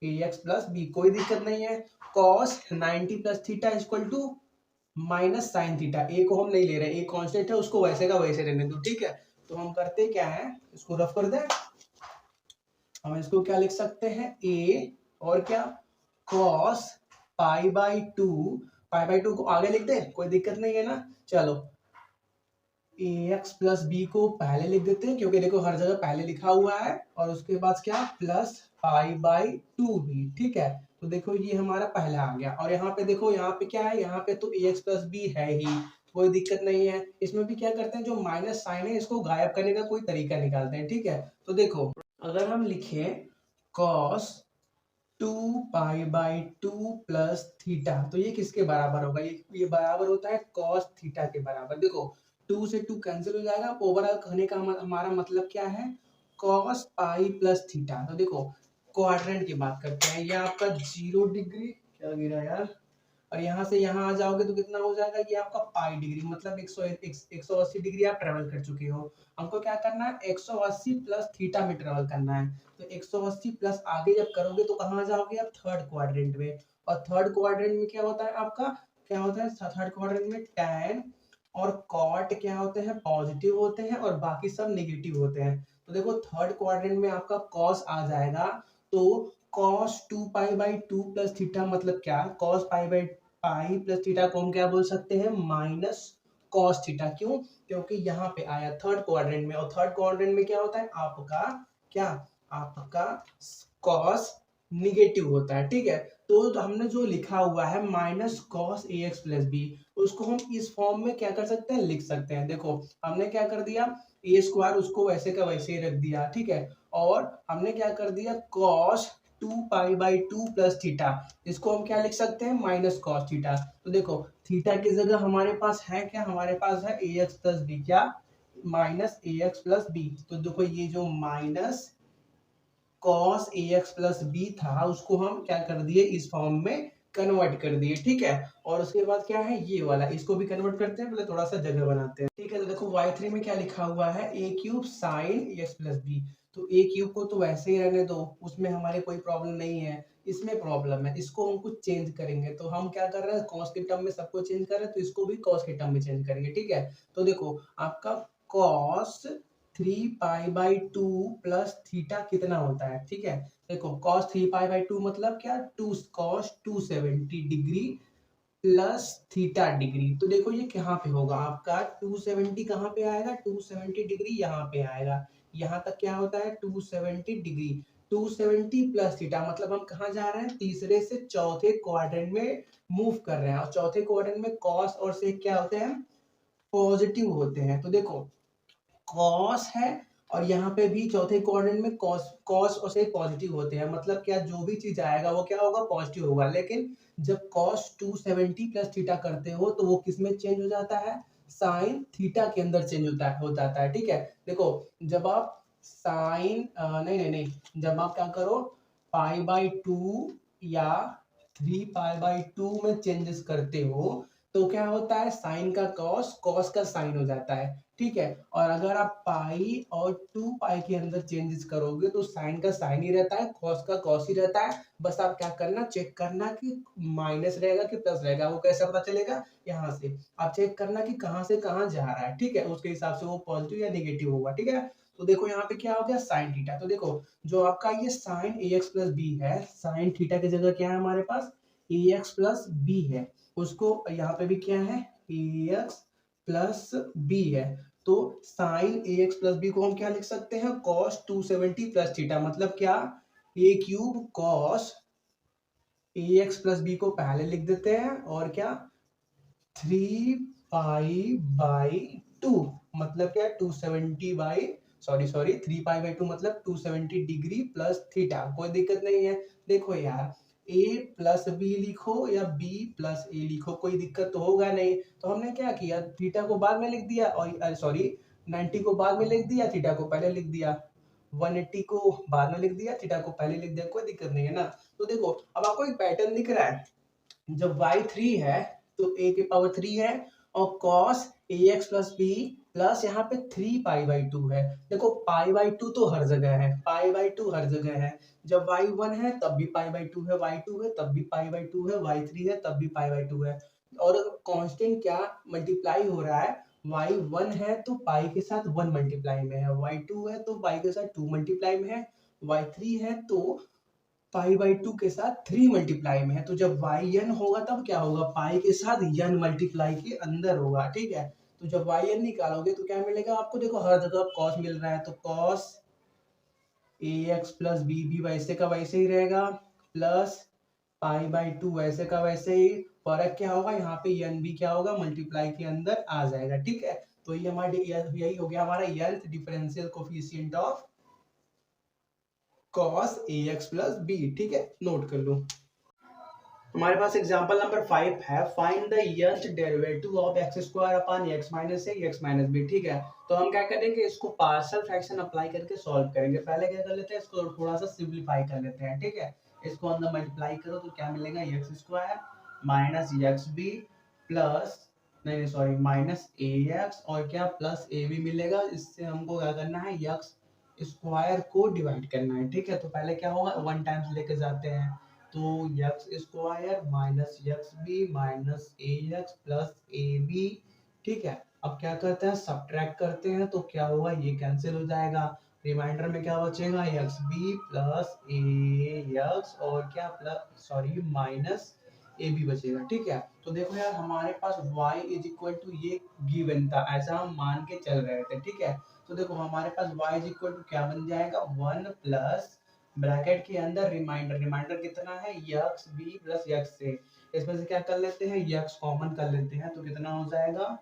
[SPEAKER 1] ax plus B कोई दिक्कत नहीं है, cos 90 plus theta equal to minus sine theta, A को हम नहीं ले रहे, ए कांस्टेंट है, उसको वैसे का वैसे रहने दो, ठीक है। तो हम करते क्या है, इसको रफ कर दें, हम इसको क्या लिख सकते हैं, a और क्या, cos pi by 2, pi by 2 को आगे लिख दे, कोई दिक्कत नहीं है ना, चलो ax प्लस बी को पहले लिख देते हैं, क्योंकि देखो हर जगह पहले लिखा हुआ है, और उसके बाद क्या प्लस पाई बाई 2 भी, ठीक है। तो देखो ये हमारा पहला आ गया, और यहाँ पे देखो यहाँ पे क्या है, यहाँ पे तो ax प्लस बी है ही, कोई दिक्कत नहीं है। इसमें भी क्या करते हैं, जो माइनस साइन है इसको गायब करने का कोई तरीका निकालते हैं, ठीक है। तो देखो अगर हम लिखें cos 2 pi by 2 plus theta, तो ये किसके बराबर होगा, ये बराबर होता है cos थीटा के बराबर। देखो 2 से 2 कैंसिल हो जाएगा, ओवरऑल कहने का हमारा मतलब क्या है, cos पाई प्लस थीटा। तो देखो क्वाड्रेंट की बात करते हैं, ये आपका 0 डिग्री, क्या गिरा यार, और यहाँ से यहाँ आ जाओगे तो कितना हो जाएगा, ये आपका पाई डिग्री, मतलब 180 डिग्री आप ट्रेवल कर चुके हो। हमको क्या करना है, 180 प्लस थीटा में ट्रेवल करना है, तो 180 प्लस आगे जब करोगे तो कहाँ जाओगे आप, थर्ड क्वाड्रेंट में, और थर्ड क्वाड्रेंट में क्या होता है आपका, क्या होता है थर्ड क्वाड्रेंट में, tan और cot क्या होते हैं, पॉजिटिव होते हैं, और बाकी सब नेगेटिव होते हैं। तो देखो थर्ड क्वाड्रेंट में आपका cos आ जाएगा, तो cos 2 pi by 2 plus theta मतलब क्या, cos पाई प्लस थीटा को हम क्या बोल सकते हैं, माइनस cos थीटा, क्यों, क्योंकि यहाँ पे आया थर्ड क्वाड्रेंट में, और थर्ड क्वाड्रेंट में क्या होता है आपका, क्या आपका cos निगेटिव होता है, ठीक है। तो हमने जो लिखा हुआ है minus cos ax plus b, उसको हम इस फॉर्म में क्या कर सकते हैं, लिख सकते हैं। देखो हमने क्या कर दिया, ए स्क्वायर उसको वैसे का वैसे ही रख दिया, ठीक है, और हमने क्या कर दिया cos 2 pi by 2 plus theta, इसको हम क्या लिख सकते हैं माइनस कॉस थीटा। तो देखो थीटा की जगह हमारे पास है क्या, हमारे पास है ए एक्स प्लस बी, क्या minus a x plus B. तो देखो ये जो minus cos ax plus b था उसको हम क्या कर दिए इस फॉर्म में कन्वर्ट कर दिए, ठीक है। और उसके बाद क्या है ये वाला, इसको भी कन्वर्ट करते हैं, पहले थोड़ा सा जगह बनाते हैं, ठीक है। तो देखो y3 में क्या लिखा हुआ है a cube sine x plus B. तो a क्यूब को तो वैसे ही रहने दो, उसमें हमारे कोई प्रॉब्लम नहीं है, इसमें प्रॉब्लम है, इसको हम कुछ चेंज करेंगे। तो हम क्या कर रहे हैं cos के टर्म में सबको चेंज कर रहे हैं, तो इसको भी cos के टर्म में चेंज करेंगे, ठीक है। तो देखो आपका cos 3 pi by 2 plus theta कितना होता है, ठीक है। देखो cos 3 पाई बाई 2 मतलब क्या, 2 cos 270 degree plus theta degree. तो देखो ये कहाँ पे होगा आपका 270, कहाँ पे आएगा 270 डिग्री यहाँ पे आएगा, यहाँ तक क्या होता है 270 डिग्री। 270 प्लस थीटा मतलब हम कहाँ जा रहे हैं, तीसरे से चौथे क्वाड्रेंट में मूव कर रहे हैं, और चौथे क्वाड्रेंट में cos और sec क्या होते हैं, पॉजिटिव होते हैं। तो देखो कॉस है और यहाँ पे भी चौथे क्वाड्रेंट में कॉस कॉस और से पॉजिटिव होते हैं, मतलब क्या जो भी चीज आएगा वो क्या होगा पॉजिटिव होगा। लेकिन जब कॉस 270 प्लस थीटा करते हो तो वो किस में चेंज हो जाता है, साइन थीटा के अंदर चेंज हो जाता है, ठीक है। देखो जब आप साइन नहीं नहीं नहीं जब आप क्या करो पाई बाई 2 या 3 पाई बाई 2 में चेंजेस करते हो तो क्या होता है साइन का कॉस, कॉस का साइन हो जाता है, ठीक है। और अगर आप पाई और 2 पाई के अंदर चेंजेस करोगे तो साइन का साइन ही रहता है, कॉस का कॉस ही रहता है। बस आप क्या करना चेक करना कि माइनस रहेगा कि प्लस रहेगा, वो कैसे पता चलेगा, यहाँ से आप चेक करना कि कहाँ से कहाँ जा रहा है, ठीक है। उसके हिसाब से वो पॉजिटिव या निगेटिव होगा, ठीक है। तो देखो यहाँ पे क्या हो गया साइन थीटा। तो देखो जो आपका ये साइन ए एक्स प्लस बी है, साइन थीटा की जगह क्या है हमारे पास ए एक्स प्लस बी है, उसको यहाँ पे भी क्या है ए एक्स प्लस बी है। तो साइन ए एक्स प्लस बी को हम क्या लिख सकते हैं cos 270 प्लस थीटा, मतलब क्या ए क्यूब cos ए एक्स प्लस बी को पहले लिख देते हैं, और क्या 3 पाई बाई 2 मतलब क्या 270 बाई सॉरी 3 पाई बाई 2 मतलब 270 डिग्री प्लस थीटा, कोई दिक्कत नहीं है। देखो यार a प्लस बी लिखो या b प्लस a लिखो कोई दिक्कत तो होगा नहीं। तो हमने क्या किया थीटा को बाद में लिख दिया, और सॉरी 90 को बाद में लिख दिया, थीटा को पहले लिख दिया, 180 को बाद में लिख दिया, थीटा को पहले लिख दिया, कोई दिक्कत नहीं है ना। तो देखो अब आपको एक पैटर्न दिख रहा है, जब y3 है तो a की पावर 3 है, और cos ax plus b plus यहाँ पे 3 पाई बाई 2 है। देखो पाई बाई 2 तो हर जगह है, पाई बाई 2 हर जगह है, जब y1 है तब भी पाई बाई 2 है, y2 है तब भी पाई बाई 2 है, y3 है तब भी पाई बाई 2 है। और कांस्टेंट क्या मल्टीप्लाई हो रहा है, y1 है तो पाई के साथ 1 मल्टीप्लाई में है, y2 है तो पाई के साथ 2 मल्टीप्लाई में है, y3 है तो पाई बाई 2 के साथ 3 मल्टीप्लाई में है। तो जब वाई एन होगा तब क्या होगा पाई के साथ एन मल्टीप्लाई के अंदर होगा, ठीक है। तो जब वाई एन निकालोगे तो क्या मिलेगा आपको, देखो हर जगह कॉस मिल रहा है, तो cos A x plus B भी वैसे का वैसे ही रहेगा, प्लस पाई बाई 2 वैसे का वैसे ही। फर्क क्या होगा यहाँ पे एन भी क्या होगा मल्टीप्लाई के अंदर आ जाएगा, ठीक है। तो ये हमारे यही हो गया हमारा nth differential coefficient of cos ax plus बी, ठीक है, नोट कर लो। हमारे पास एग्जांपल नंबर 5 है, find the nth derivative of x square upon x minus a x minus b, ठीक है। तो हम क्या करेंगे इसको पार्शियल फ्रैक्शन अप्लाई करके सॉल्व करेंगे। पहले क्या कर लेते हैं इसको थोड़ा सा सिंपलीफाई कर लेते हैं, ठीक है। इसको अंदर मल्टीप्लाई करो तो क्या मिलेगा x square minus x b plus नहीं सॉरी माइनस ए एक्स और क्या प्लस ए बी मिलेगा। इससे हमको क्या करना है एक्स स्क्वायर को डिवाइड करना है, ठीक है। तो पहले क्या होगा 1 टाइम्स लेके जाते हैं, तो x square minus x b minus a x plus A b, ठीक है। अब क्या करते हैं सब्ट्रैक्ट करते हैं तो क्या होगा ये कैंसिल हो जाएगा, रिमाइंडर में क्या बचेगा x b plus a x और क्या प्लस सॉरी माइनस ए बी बचेगा, ठीक है। तो देखो यार हमारे पास y इज इक्वल टू ये गिवन था, ऐसा हम मान के चल रहे थे, ठीक है। तो देखो हमारे पास y इज इक्वल टू क्या बन जाएगा 1 प्लस ब्रैकेट के अंदर रिमाइंडर, रिमाइंडर कितना है एक्स बी प्लस एक्स से, इसमें से क्या कर लेते हैं एक्स कॉमन कर लेते हैं तो कितना हो जाएगा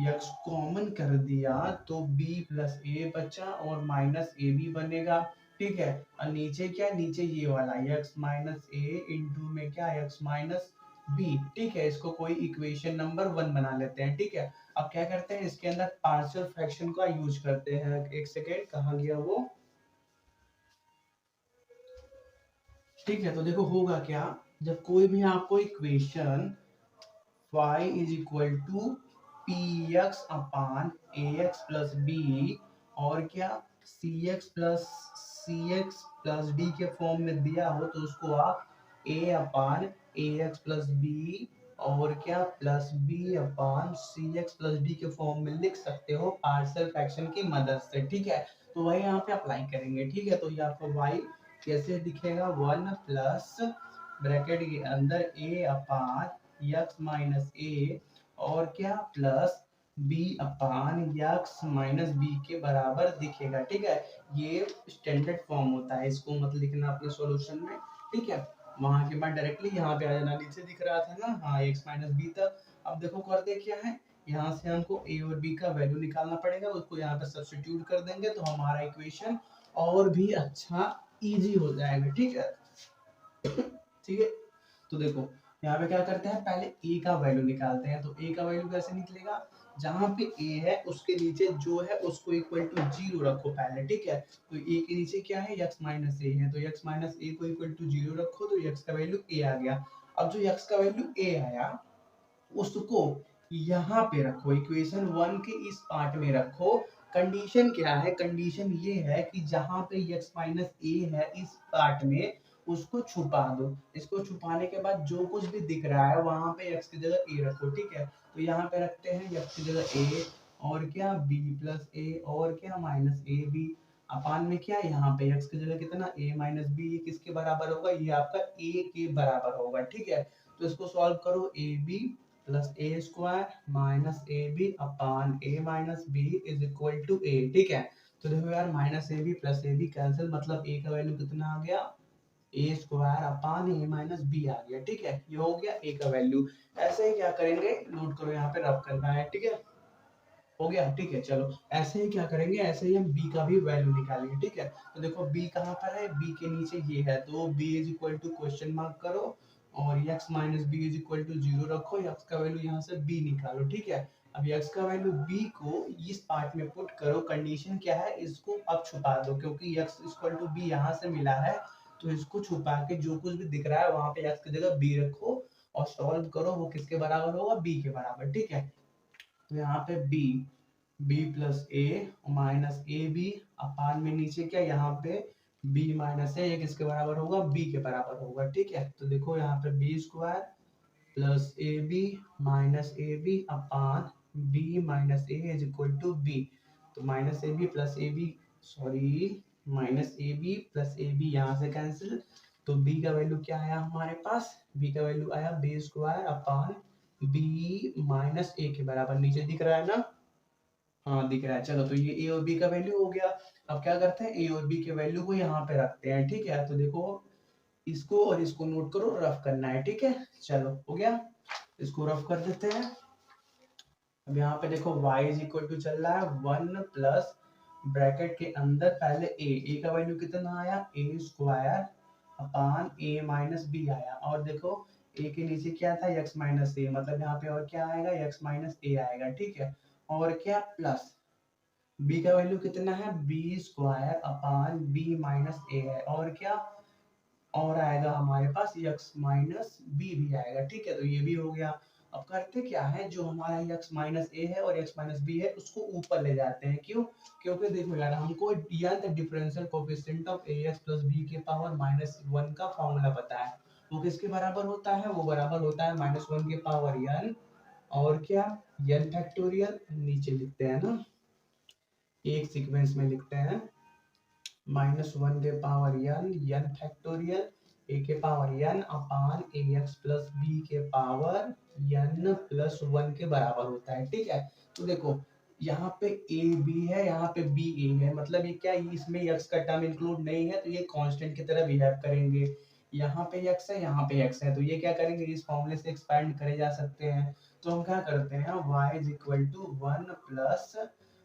[SPEAKER 1] x कॉमन कर दिया तो b प्लस ए बचा और माइनस ए बी बनेगा, ठीक है। और नीचे क्या, नीचे ये वाला x माइनस ए इंटू में क्या x माइनस बी, ठीक है। इसको कोई इक्वेशन नंबर 1 बना लेते हैं, ठीक है। अब क्या करते हैं, इसके अंदर पार्शियल फ्रैक्शन का यूज करते हैं। एक सेकेंड, कहाँ गया वो, ठीक है। तो देखो होगा क्या, जब कोई भी आपको equation y is equal to p x upon a x plus B और क्या सी एक्स प्लस डी के फॉर्म में दिया हो तो उसको आप a upon a x plus B और क्या plus b upon c x plus d के फॉर्म में लिख सकते हो पार्शियल फ्रैक्शन की मदद से, ठीक है। तो वही यहाँ पे अप्लाई करेंगे, ठीक है। तो ये आपको y कैसे दिखेगा, 1 प्लस ब्रैकेट के अंदर a अपान x माइनस ए और क्या प्लस b अपान x माइनस बी के बराबर दिखेगा, ठीक है। ये स्टैंडर्ड फॉर्म होता है, इसको मत लिखना अपने सॉल्यूशन में, ठीक है। वहां के बाद डायरेक्टली यहाँ पे आ जाना, नीचे दिख रहा था ना, हाँ x माइनस बी तक। अब देखो कर दे क्या है, यहाँ से हमको a और b का वैल्यू निकालना पड़ेगा, उसको यहाँ पे सब्स्टिट्यूट कर देंगे तो हमारा इक्वेशन और भी अच्छा इजी हो जाएगा, ठीक है। ठीक है, तो देखो यहाँ पे क्या करते हैं, पहले a का वैल्यू निकालते हैं। तो a का वैल्यू कैसे निकलेगा, जहां पे a है उसके नीचे जो है उसको इक्वल टू 0 रखो पहले, ठीक है। तो a के नीचे क्या है, x माइनस ए है, तो x माइनस ए को इक्वल टू 0 रखो तो x का वैल्यू a आ गया। अब जो x का वैल्यू a आया उसको यहाँ पे रखो, इक्वेशन 1 के इस पार्ट में रखो। कंडीशन क्या है, कंडीशन ये है कि जहां पे x माइनस ए है इस पार्ट में उसको छुपा दो। इसको छुपाने के बाद जो कुछ भी दिख रहा है वहां पे x की जगह a रखो, ठीक है। तो यहाँ पे रखते हैं x की जगह a और क्या b प्लस ए और क्या माइनस ए बी अपान में क्या, यहाँ पे x की जगह कितना a माइनस बी, ये किसके बराबर होगा, ये आपका a के बराबर होगा, ठीक है। तो इसको सॉल्व करो, A B plus A square minus A B upon A minus B is equal to A, ठीक है। तो देखो यार माइनस ए बी प्लस ए बी कैंसिल, मतलब ए का वैल्यू कितना आ गया, A square upon A minus B आ गया, ठीक है। ये हो गया ए का वैल्यू। ऐसे ही क्या करेंगे, नोट करो यहाँ पे रब करना है, ठीक है। हो गया, ठीक है। चलो ऐसे ही क्या करेंगे, ऐसे ही हम b का भी वैल्यू निकालेंगे, ठीक है। तो देखो b कहाँ पर है, b के नीचे ये है, तो b is equal to question mark करो और x minus B is equal to 0 रखो, x का वैल्यू यहाँ से b निकालो, ठीक है। अब x का वैल्यू b को इस पार्ट में पुट करो, कंडीशन क्या है, इसको अब छुपा दो क्योंकि x इक्वल टू b यहाँ से मिला है, तो इसको छुपा के जो कुछ भी दिख रहा है वहां पे x की जगह b रखो और सॉल्व करो, वो किसके बराबर होगा, b के बराबर, ठीक है। तो यहाँ पे b plus A minus A B upon में नीचे क्या, यहाँ पे b माइनस ए किसके बराबर होगा, b के बराबर होगा, ठीक है। तो देखो यहाँ पे B square plus A B minus A B upon B minus A is equal to B. तो माइनस ए बी प्लस ए बी, सॉरी माइनस ए बी प्लस ए बी यहाँ से कैंसिल, तो b का वैल्यू क्या आया हमारे पास, b का वैल्यू आया B square upon B minus A के बराबर, नीचे दिख रहा है ना, हाँ दिख रहा है। चलो तो ये ए और बी का वैल्यू हो गया। अब क्या करते हैं, ए और बी के वैल्यू को यहाँ पे रखते हैं, ठीक है। तो देखो इसको और इसको नोट करो, रफ करना है, ठीक है। चलो हो गया, इसको रफ कर देते हैं। अब यहाँ पे देखो y इज इक्वल टू चल रहा है 1 प्लस ब्रैकेट के अंदर पहले a का वैल्यू कितना आया, ए square upon A minus B आया, और देखो a के नीचे क्या था, x माइनस ए, मतलब यहाँ पे और क्या आएगा, x माइनस ए आएगा, ठीक है। और क्या प्लस b का वैल्यू कितना है, B square upon B minus A है, और क्या और आएगा हमारे पास x माइनस बी भी आएगा, ठीक है। तो ये भी हो गया। अब करते क्या है, जो हमारा x माइनस ए है और x माइनस बी है उसको ऊपर ले जाते हैं, क्यों, क्योंकि देखो यार हमको differential coefficient of ax plus b के पावर माइनस 1 का फॉर्मूला पता है, वो किसके बराबर होता है, वो बराबर होता है माइनस 1 के पावर n और क्या n फैक्टोरियल, नीचे लिखते हैं ना, एक सीक्वेंस में लिखते हैं माइनस 1 के पावर n फैक्टोरियल ए के power n upon a x plus B के पावर n प्लस 1 के बराबर होता है, ठीक है। तो देखो यहाँ पे ए बी है, यहाँ पे बी ए है, मतलब ये क्या, इसमें x का टर्म इंक्लूड नहीं है तो ये कांस्टेंट की तरह बिहेव करेंगे। यहाँ पे x है, यहाँ पे x है, तो ये क्या करेंगे, इस फॉर्मूले से एक्सपेंड करे जा सकते हैं। तो हम क्या करते हैं y is equal to 1 plus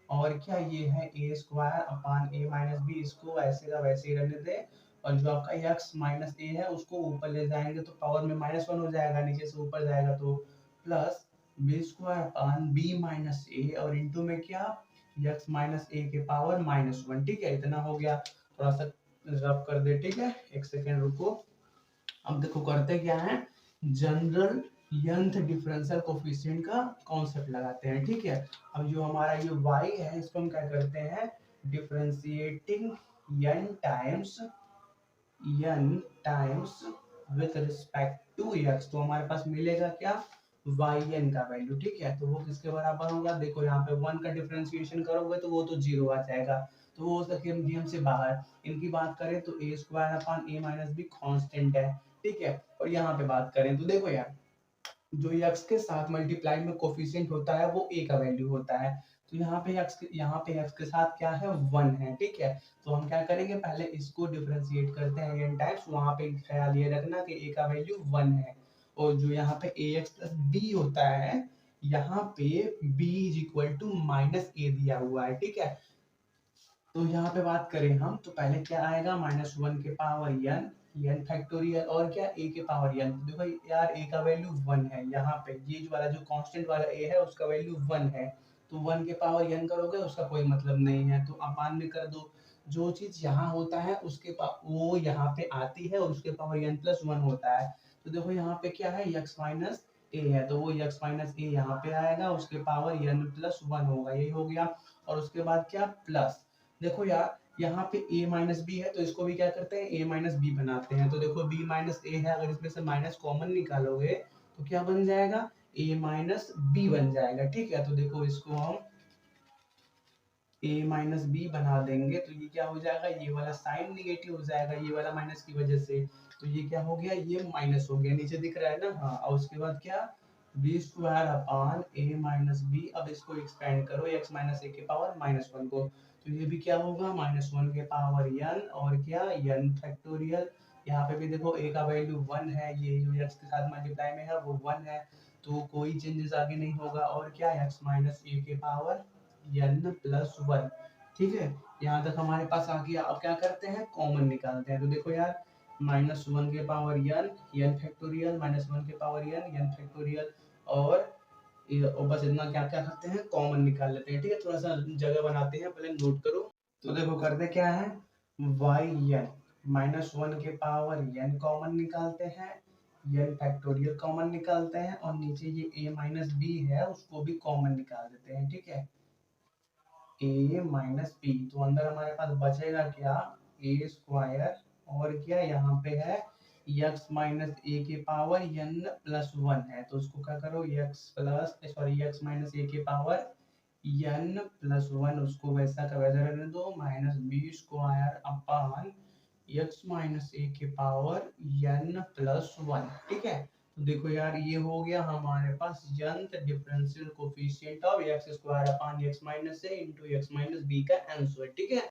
[SPEAKER 1] और क्या ये है a square upon a minus b, इसको वैसे का वैसे ही रहने दे और जो आपका x माइनस a है उसको ऊपर ले जाएंगे तो पावर में -1 हो जाएगा, नीचे से ऊपर जाएगा तो plus b square upon b minus a और इनटू में क्या x माइनस a के पावर -1। ठीक है, इतना हो गया। थोड़ा सा रब कर दे, ठीक है, एक सेकेंड रुको। अब देखो करते क्या है, जनरल यंथ डिफरेंशियल कोफिशिएंट का कॉन्सेप्ट लगाते हैं। ठीक है, अब जो हमारा ये y है इसको हम क्या करते हैं, differentiating n times with respect to x, तो हमारे पास मिलेगा क्या yn का वैल्यू। ठीक है, तो वो किसके बराबर होगा, देखो यहाँ पे 1 का डिफरेंशिएशन करोगे तो वो तो 0 आ जाएगा, तो वो हो सके हम गेम से बाहर। इनकी बात करें तो a square upon a minus b constant है। ठीक है, और यहाँ पे बात करें तो देखो यार, जो x के साथ मल्टीप्लाई में कोफिशिएंट होता है वो a का वैल्यू होता है, तो यहाँ पे x के साथ क्या है 1 है। ठीक है, तो हम क्या करेंगे, पहले इसको डिफरेंशिएट करते हैं n टाइम्स, वहां पे ख्याल ये रखना कि a का वैल्यू 1 है, और जो यहाँ पे ax प्लस b होता है, यहाँ पे b is equal to minus a दिया हुआ है। ठीक है, तो यहाँ पे बात करें हम तो पहले क्या आएगा, -1 के पावर n फैक्टोरियल और क्या a के पावर n। देखो यार a का वैल्यू 1 है, यहाँ पे ये जो वाला जो कांस्टेंट वाला a है उसका वैल्यू 1 है, तो 1 के पावर n करोगे उसका कोई मतलब नहीं है, तो अपान में कर दो। जो चीज यहाँ होता है उसके वो यहाँ पे आती है और उसके पावर n प्लस 1 होता है। तो देखो यहाँ पे क्या है x माइनस a है, तो वो x माइनस a यहाँ पे आएगा, उसके पावर n प्लस 1 होगा, यही हो गया। और उसके बाद क्या प्लस, देखो यार यहाँ पे a माइनस बी है तो इसको भी क्या करते हैं a माइनस बी बनाते हैं, तो देखो b माइनस a है, अगर इसमें से माइनस कॉमन निकालोगे तो क्या बन जाएगा, a माइनस बी बन जाएगा। ठीक है, तो देखो इसको हम a माइनस बी बना देंगे तो ये क्या हो जाएगा, ये वाला साइन निगेटिव हो जाएगा ये वाला माइनस की वजह से, तो ये क्या हो गया, ये माइनस हो गया, नीचे दिख रहा है ना। हाँ, और उसके बाद क्या b square upon a minus b, अब इसको एक्सपेंड करो x माइनस a के पावर -1 को, तो ये भी क्या होगा -1 के पावर n और क्या n फैक्टोरियल। यहाँ पे भी देखो a का वैल्यू 1 है, ये जो x के साथ मल्टीप्लाई में है वो 1 है, तो कोई चेंजेस आगे नहीं होगा, और क्या x माइनस a के पावर n प्लस 1। ठीक है, यहाँ तक हमारे पास आ गया। अब क्या करते हैं, कॉमन निकालते हैं, तो देखो यार -1 के पावर n फैक्टोरियल, -1 के पावर n फैक्टोरियल, और बस इतना क्या क्या करते हैं, कॉमन निकाल लेते हैं। ठीक है, थोड़ा सा जगह बनाते हैं, पहले नोट करो। तो देखो करते क्या है, yn -1 के पावर n कॉमन निकालते हैं, n फैक्टोरियल कॉमन निकालते हैं, और नीचे ये a माइनस बी है उसको भी कॉमन निकाल देते हैं। ठीक है, a माइनस बी, तो अंदर हमारे पास बचेगा क्या, a स्क्वायर और क्या यहाँ पे है x माइनस a के पावर n प्लस 1 है, तो उसको क्या करो x माइनस a के पावर n प्लस 1, उसको वैसा का वैसा रहने दो, minus b square upon x minus a के पावर n प्लस 1। ठीक है, तो देखो यार ये हो गया हमारे पास यंत्र differential coefficient of x square upon x minus a into x minus b का आंसर। ठीक है।